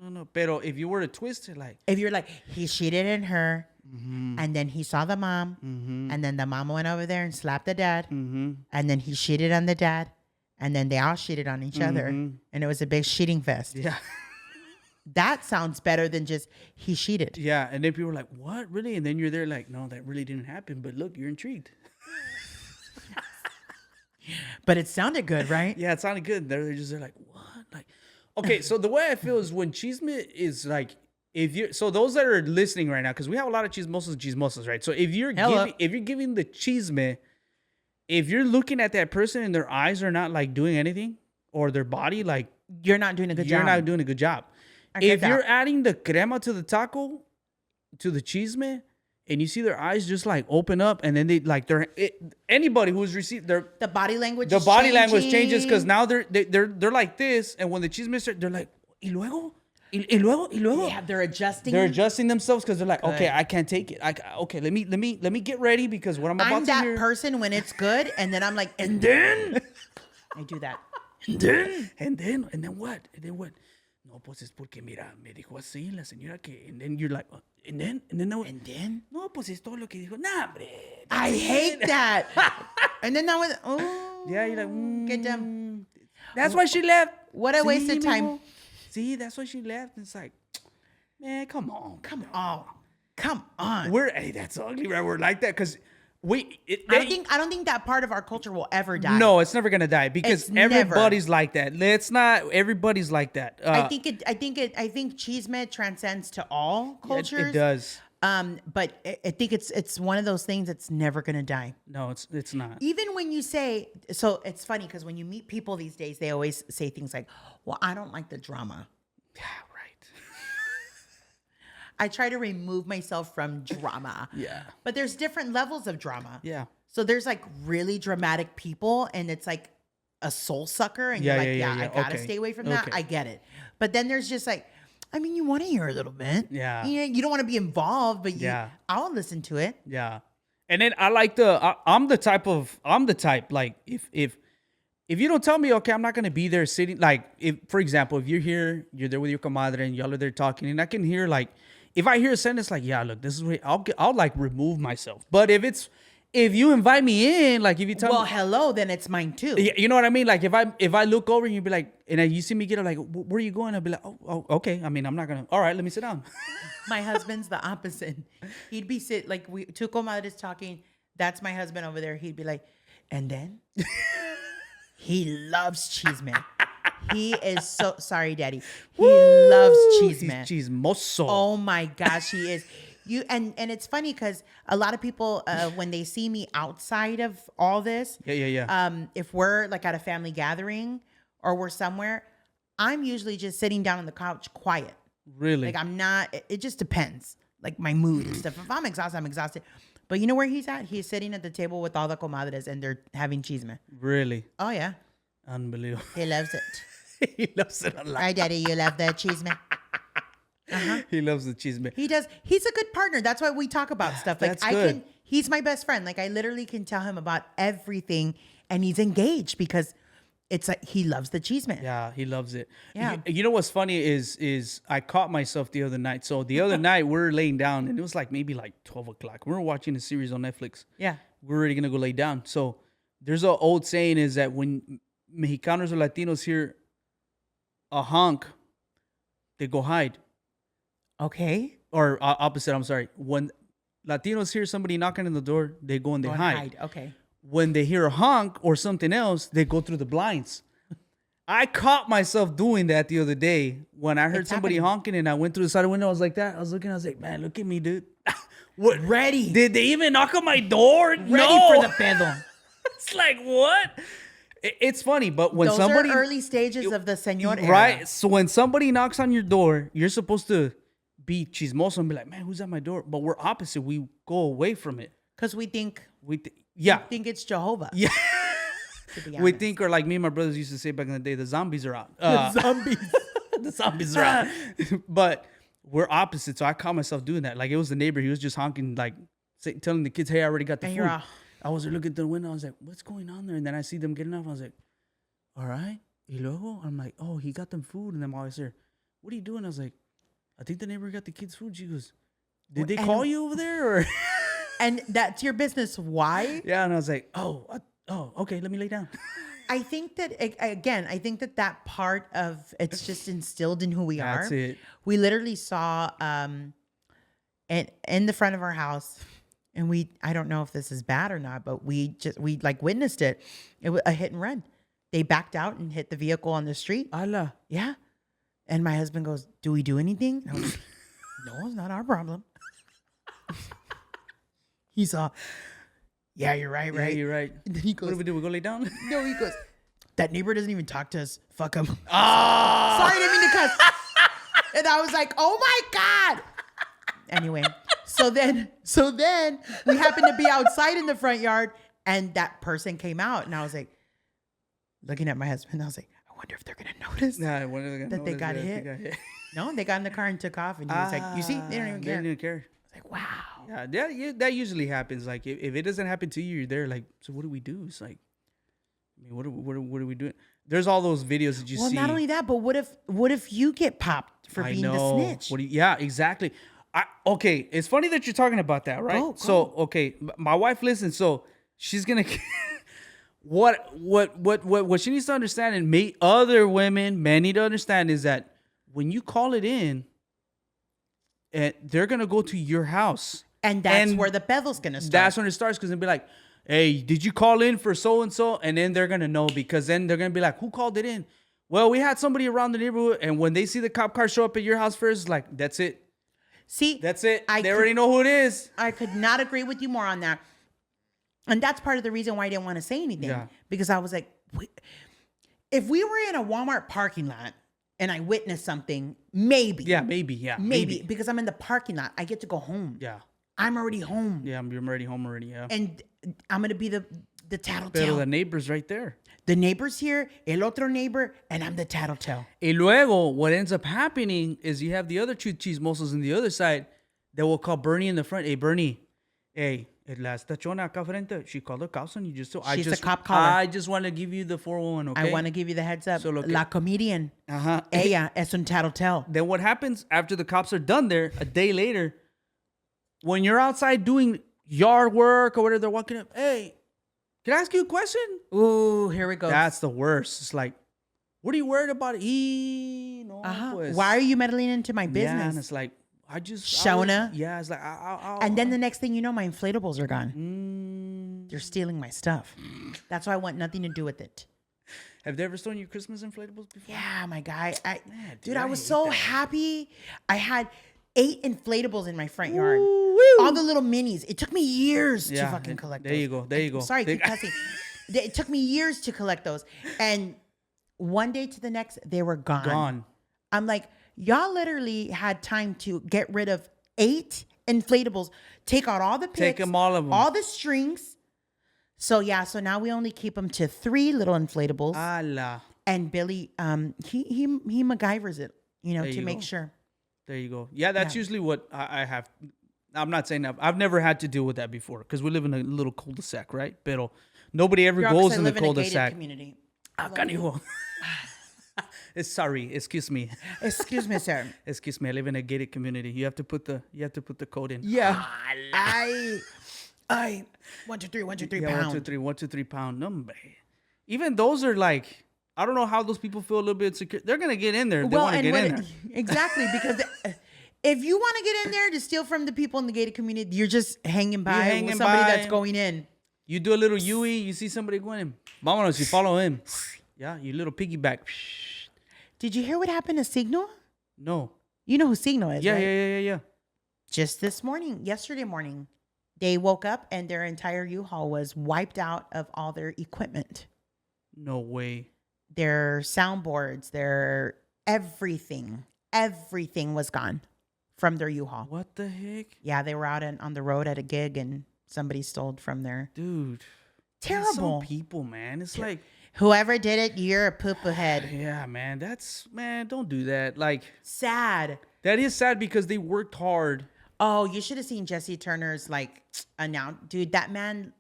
C: no. Pero if you were to twist it, like,
D: If you're like, he cheated in her, and then he saw the mom, and then the mom went over there and slapped the dad, and then he cheated on the dad, and then they all cheated on each other, and it was a big cheating fest.
C: yeah.
D: That sounds better than just he cheated.
C: Yeah, and then people were like, what, really? And then you're there like, no, that really didn't happen. But look, you're intrigued.
D: But it sounded good, right?
C: Yeah, it sounded good. They're like, what? Like, okay, so the way I feel is when chisme is like, so those that are listening right now, because we have a lot of chismosas, right? So if you're giving the chisme, if you're looking at that person and their eyes are not like doing anything, or their body, like,
D: You're not doing a good
C: you're
D: job.
C: not doing a good job.
D: I get
C: If
D: that.
C: you're adding the crema to the taco, to the chisme, and you see their eyes just like open up, and then they like anybody who's received
D: The body language.
C: the
D: is
C: body language changes because
D: changing.
C: now they're like this, and when the chisme start, they're like, y luego.
D: Yeah, they're adjusting.
C: They're adjusting themselves because they're like,
D: Good.
C: okay, I can't take it. Okay, let me get ready because what I'm about
D: I'm
C: to
D: that
C: hear.
D: person when it's good, and then I'm like, and then I do that.
C: And then what? No, pues es porque mira, me dijo así la señora que, and then you're like, and then no,
D: And then
C: no, pues es todo lo que dijo. Nah, hombre.
D: I hate that. And then that was
C: Yeah, you're like,
D: get them.
C: That's why she left.
D: What a waste of
C: mijo.
D: time.
C: See, that's why she left. It's like, man, come on.
D: Come on.
C: Hey, that's ugly, right? We're like that because
D: I don't think that part of our culture will ever die.
C: No, it's never gonna die because
D: It's never.
C: everybody's like that. Everybody's like that.
D: I think chisme transcends to all cultures.
C: It does.
D: But I think it's one of those things that's never gonna die.
C: No, it's not.
D: Even when you say, so it's funny because when you meet people these days, they always say things like, well, I don't like the drama.
C: Yeah, right.
D: I try to remove myself from drama.
C: Yeah.
D: But there's different levels of drama.
C: Yeah.
D: So there's like really dramatic people and it's like a soul sucker and
C: Yeah,
D: you're like,
C: yeah.
D: I gotta
C: Okay.
D: stay away from that.
C: Okay.
D: I get it. But then there's just like, I mean, you want to hear a little bit.
C: Yeah.
D: You don't want to be involved, but
C: Yeah.
D: I'll listen to it.
C: Yeah. And then I'm the type like if you don't tell me, okay, I'm not gonna be there sitting. Like if, for example, if you're there with your comadre and y'all are there talking, and I can hear like, if I hear a sentence like, yeah, look, this is what I'll like remove myself. But if if you invite me in, like if you tell
D: Well,
C: me,
D: hello, then it's mine too.
C: you know what I mean? Like if I look over and you be like, and you see me get up, like, where are you going? I'll be like, oh, okay. I mean, I'm not gonna. All right, let me sit down.
D: My husband's the opposite. He'd be like two comadres talking. That's my husband over there. He'd be like, and then he loves cheese man. He is so sorry, Daddy. He loves cheese man.
C: He's chismoso.
D: Oh my gosh, he is. And it's funny because a lot of people when they see me outside of all this, if we're like at a family gathering or we're somewhere, I'm usually just sitting down on the couch, quiet.
C: Really?
D: Like I'm not. It just depends, like my mood and stuff. If I'm exhausted, I'm exhausted. But you know where he's at? He's sitting at the table with all the comadres and they're having chisme.
C: Really?
D: Oh yeah,
C: Unbelievable.
D: he loves it.
C: He loves it a lot.
D: Right, Daddy, you love the chisme.
C: He loves the chisme.
D: He does. He's a good partner. That's why we talk about stuff. Like
C: That's good.
D: He's my best friend. Like I literally can tell him about everything, and he's engaged because it's like he loves the chisme.
C: Yeah, he loves it.
D: Yeah.
C: You know what's funny is I caught myself the other night. So the other night we're laying down, and it was like maybe like 12 o'clock. We were watching a series on Netflix.
D: Yeah.
C: We're already gonna go lay down. So there's an old saying is that when Mexicanos or Latinos hear a honk, they go hide.
D: Okay.
C: Or opposite, I'm sorry. When Latinos hear somebody knocking on the door, they go and they hide.
D: Okay.
C: When they hear a honk or something else, they go through the blinds. I caught myself doing that the other day when I heard
D: It's
C: somebody
D: happening.
C: honking and I went through the side of the window. I was like that. I was looking. I was like, man, look at me, dude. What?
D: Ready.
C: Did they even knock on my door?
D: Ready
C: No.
D: for the pedo.
C: It's like, what? It's funny, but when
D: Those
C: somebody
D: are early stages of the señor era.
C: right, so when somebody knocks on your door, you're supposed to be chismoso and be like, man, who's at my door? But we're opposite. We go away from it.
D: Because we think
C: Yeah.
D: think it's Jehovah.
C: Yeah.
D: To be
C: We
D: honest.
C: think, or like me and my brothers used to say back in the day, the zombies are out.
D: Zombies.
C: The zombies are out. But we're opposite. So I caught myself doing that. Like it was the neighbor. He was just honking, like telling the kids, hey, I already got the
D: And
C: food.
D: you're all-
C: I was looking at the window. I was like, what's going on there? And then I see them getting up. I was like, all right. Y luego, I'm like, oh, he got them food. And then my wife said, what are you doing? I was like, I think the neighbor got the kids food. She goes, did they call you over there? Or
D: And that's your business. Why?
C: yeah. And I was like, oh, okay. Let me lay down.
D: I think that, again, that part of it's just instilled in who we are.
C: That's it.
D: We literally saw in the front of our house, and I don't know if this is bad or not, but we like witnessed it. It was a hit and run. They backed out and hit the vehicle on the street.
C: Allah.
D: Yeah. And my husband goes, do we do anything? And I was like, no, it's not our problem. He saw, yeah, you're right,
C: Yeah,
D: right?
C: you're right.
D: And then he
C: What
D: goes,
C: do we do? We go lay down?
D: no, he goes, that neighbor doesn't even talk to us. Fuck him.
C: Ah.
D: Sorry, I didn't mean to cuss. And I was like, oh my God. Anyway, so then we happened to be outside in the front yard and that person came out. And I was like, looking at my husband, I was like, I wonder if they're going to notice.
C: Nah, when are they gonna
D: That they
C: notice
D: got
C: that
D: hit? No, they got in the car and took off. And he was like, you see, they don't even
C: They
D: care.
C: didn't even care.
D: I was like, wow.
C: Yeah, that usually happens. Like if it doesn't happen to you, you're there. Like, so what do we do? It's like, I mean, what are we doing? There's all those videos that you see.
D: Well, not only that, but what if you get popped for being the snitch?
C: Yeah, exactly. Okay, it's funny that you're talking about that, right?
D: Go.
C: So, okay, my wife listens, so she's gonna. What she needs to understand, and other women, men need to understand, is that when you call it in, and they're gonna go to your house,
D: And that's where the peddle's going to start.
C: that's when it starts, because they'll be like, hey, did you call in for so and so? And then they're gonna know, because then they're gonna be like, who called it in? Well, we had somebody around the neighborhood, and when they see the cop car show up at your house first, like, that's it.
D: See,
C: That's it. They already know who it is.
D: I could not agree with you more on that. And that's part of the reason why I didn't want to say anything.
C: Yeah.
D: Because I was like, if we were in a Walmart parking lot and I witnessed something, maybe.
C: Yeah, maybe. Yeah,
D: Maybe. Because I'm in the parking lot. I get to go home.
C: Yeah.
D: I'm already home.
C: Yeah, I'm already home already. Yeah.
D: And I'm going to be the
C: But
D: tattletale.
C: the neighbor's right there.
D: The neighbor's here, el otro neighbor, and I'm the tattletale.
C: Y luego, what ends up happening is you have the other two chismosos on the other side that will call Bernie in the front. Hey, Bernie. Hey, esta Chona acá frente, she called the cops on you just so.
D: She's a cop caller.
C: I just want to give you the 411, okay?
D: I want to give you the heads up.
C: So lo que-
D: La comedian.
C: Uh-huh.
D: Ella es un tattletale.
C: Then what happens after the cops are done there, a day later, when you're outside doing yard work or whatever. They're walking up. Hey, can I ask you a question?
D: Ooh, here we go.
C: That's the worst. It's like, what are you worried about? No, pues.
D: Why are you meddling into my business?
C: Yeah, and it's like,
D: Shona.
C: Yeah, it's like,
D: and then the next thing you know, my inflatables are gone. They're stealing my stuff. That's why I want nothing to do with it.
C: Have they ever stolen your Christmas inflatables before?
D: Yeah, my guy.
C: Dude,
D: I
C: I
D: was
C: hate
D: so
C: that.
D: happy. I had 8 inflatables in my front yard.
C: Woo.
D: All the little minis. It took me years to
C: Yeah,
D: fucking collect
C: there
D: those.
C: you go. There you go.
D: Sorry, keep cussing. It took me years to collect those. And one day to the next, they were gone.
C: Gone.
D: I'm like, y'all literally had time to get rid of 8 inflatables, take out all the picks,
C: Take them all of them.
D: all the strings. So yeah, so now we only keep them to 3 little inflatables.
C: Allah.
D: And Billy, he MacGyvers it,
C: There
D: to
C: you
D: make
C: go.
D: sure.
C: There you go. Yeah, that's usually what I have. I'm not saying that. I've never had to deal with that before because we live in a little cul-de-sac, right? Pero nobody ever goes in the cul-de-sac.
D: Community.
C: Ah, canijo. Sorry, excuse me.
D: Excuse me, sir.
C: Excuse me. I live in a gated community. You have to put the code in.
D: Yeah. I 1, 2, 3, 1, 2, 3
C: Yeah,
D: pound.
C: 1, 2, 3, 1, 2, 3 pound. Number. Even those are like, I don't know how those people feel a little bit insecure. They're gonna get in there. They want to get in there.
D: Exactly, because if you want to get in there to steal from the people in the gated community, you're just hanging by with somebody that's going in.
C: You do a little Yui, you see somebody going in. Vámonos, you follow him. Yeah, you little piggyback.
D: Did you hear what happened to Signal?
C: No.
D: You know who Signal is,
C: Yeah,
D: right?
C: yeah.
D: Just yesterday morning, they woke up and their entire U-Haul was wiped out of all their equipment.
C: No way.
D: Their soundboards, their everything was gone from their U-Haul.
C: What the heck?
D: Yeah, they were out on the road at a gig and somebody stole from there.
C: Dude.
D: Terrible.
C: Some people, man. It's like,
D: Whoever did it, you're a poop ahead.
C: yeah, man. Don't do that. Like,
D: Sad.
C: that is sad because they worked hard.
D: Oh, you should have seen Jesse Turner's announce. Dude, that man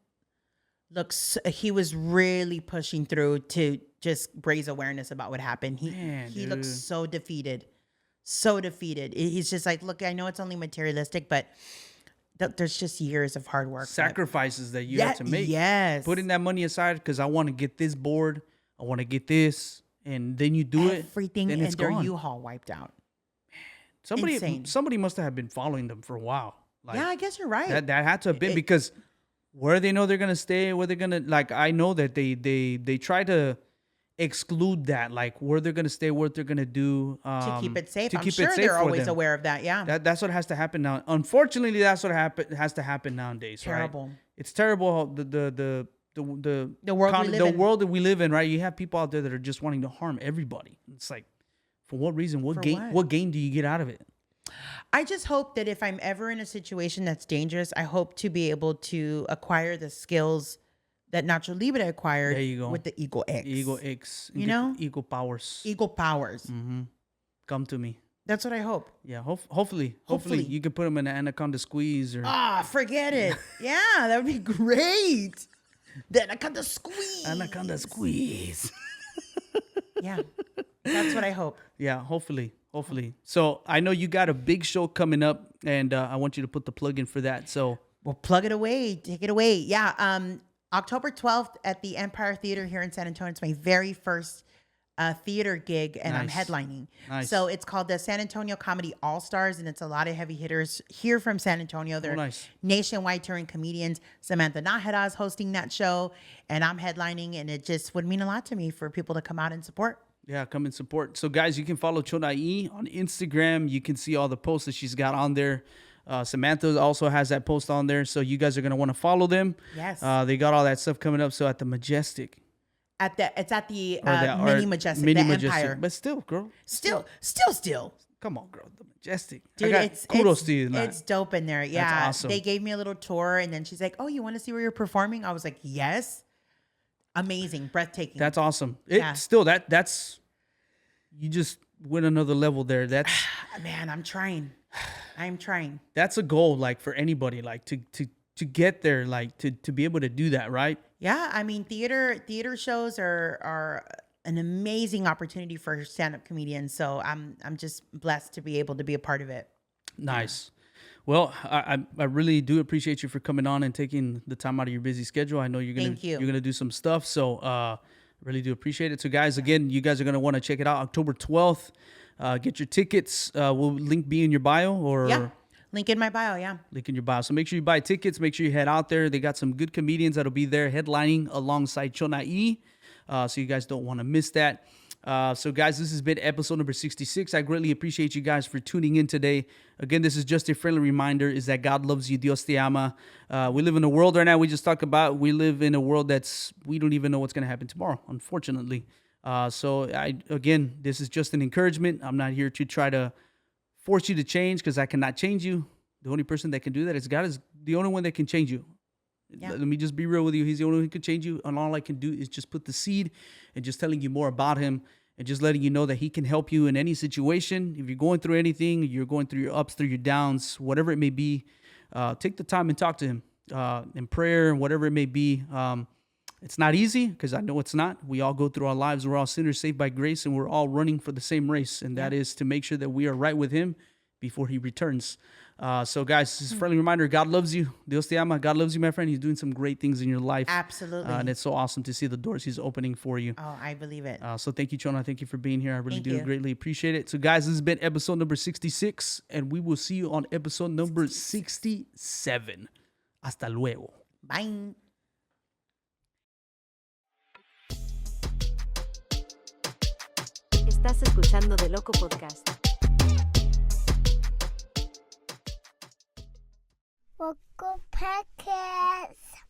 D: he was really pushing through to just raise awareness about what happened. He looks so defeated. So defeated. He's just like, look, I know it's only materialistic, but there's just years of hard work.
C: Sacrifices that you have to make.
D: Yes.
C: Putting that money aside because I want to get this board. I want to get this. And then you do
D: everything
C: it.
D: in
C: Everything
D: their
C: gone.
D: U-Haul wiped out.
C: Somebody
D: Insane.
C: must have been following them for a while. Like,
D: Yeah, I guess you're right.
C: That had to have been because where they know they're gonna stay, where they're gonna I know that they try to exclude that, like where they're gonna stay, what they're gonna do
D: to keep it safe.
C: to
D: I'm
C: keep
D: sure
C: it safe
D: they're
C: for
D: always
C: them.
D: aware of that. Yeah.
C: That's what has to happen now. Unfortunately, that's what has to happen nowadays.
D: Terrible.
C: Right? It's terrible. How the
D: world we live in.
C: world that we live in, right? You have people out there that are just wanting to harm everybody. It's like, for what reason? What gain do you get out of it?
D: I just hope that if I'm ever in a situation that's dangerous, I hope to be able to acquire the skills that Nacho Libre acquired
C: There you go.
D: with the Eagle X.
C: Eagle X.
D: You know?
C: Eagle powers.
D: Eagle powers.
C: Come to me.
D: That's what I hope.
C: Yeah, hopefully you could put them in an anaconda squeeze or
D: Forget it. Yeah, that would be great. The anaconda squeeze.
C: anaconda squeeze.
D: Yeah, that's what I hope.
C: Yeah, hopefully. So I know you got a big show coming up, and I want you to put the plug in for that. So
D: Well, plug it away. Take it away. Yeah, October 12th at the Empire Theater here in San Antonio. It's my very first theater gig, and
C: Nice.
D: I'm headlining.
C: Nice.
D: So it's called the San Antonio Comedy All-Stars, and it's a lot of heavy hitters here from San Antonio. They're
C: nice.
D: nationwide touring comedians. Samantha Nájera is hosting that show, and I'm headlining, and it just would mean a lot to me for people to come out and support.
C: yeah, come and support. So guys, you can follow Chona E on Instagram. You can see all the posts that she's got on there. Samantha also has that post on there, so you guys are gonna want to follow them.
D: Yes.
C: They got all that stuff coming up. So at the Majestic,
D: It's at the
C: or
D: Mini Majestic,
C: Mini
D: the
C: Majestic.
D: Empire.
C: But still, girl,
D: Still.
C: come on, girl, the Majestic.
D: Dude,
C: I got kudos to you. in that.
D: It's dope in there. Yeah.
C: awesome.
D: They gave me a little tour, and then she's like, "Oh, you want to see where you're performing?" I was like, "Yes." Amazing, breathtaking.
C: That's awesome.
D: Yeah.
C: Still that's you just went another level there. That's
D: Man, I'm trying.
C: that's a goal, like for anybody, like to get there, like to be able to do that, right?
D: Yeah, I mean, theater shows are an amazing opportunity for stand-up comedians. So I'm just blessed to be able to be a part of it.
C: Nice. Well, I really do appreciate you for coming on and taking the time out of your busy schedule. I know
D: Thank you.
C: you're gonna do some stuff, so really do appreciate it. So guys, again, you guys are gonna want to check it out October 12th. Get your tickets. Will link be in your bio or?
D: Yeah. Link in my bio, yeah.
C: Link in your bio. So make sure you buy tickets. Make sure you head out there. They got some good comedians that'll be there headlining alongside Chona E. So you guys don't want to miss that. So guys, this has been episode number 66. I greatly appreciate you guys for tuning in today. Again, this is just a friendly reminder is that God loves you. Dios Te Ama. We live in a world right now. We just talked about, we live in a world we don't even know what's going to happen tomorrow, unfortunately. Again, this is just an encouragement. I'm not here to try to force you to change because I cannot change you. The only person that can do that is God, is the only one that can change you. Yeah. Let me just be real with you. He's the only one who can change you. And all I can do is just put the seed and just telling you more about him and just letting you know that he can help you in any situation. If you're going through anything, you're going through your ups, through your downs, whatever it may be, take the time and talk to him in prayer, whatever it may be. It's not easy because I know it's not. We all go through our lives. We're all sinners saved by grace, and we're all running for the same race. And that is to make sure that we are right with him before he returns. So guys, this is a friendly reminder. God loves you. Dios Te Ama. God loves you, my friend. He's doing some great things in your life.
D: Absolutely.
C: And it's so awesome to see the doors he's opening for you.
D: Oh, I believe it.
C: So thank you, Chona. Thank you for being here. I really
D: Thank
C: do
D: you.
C: greatly appreciate it. So guys, this has been episode number 66, and we will see you on episode number 67. Hasta luego.
D: Bye.
B: Estás escuchando DeLoco Podcast.
E: Local podcast.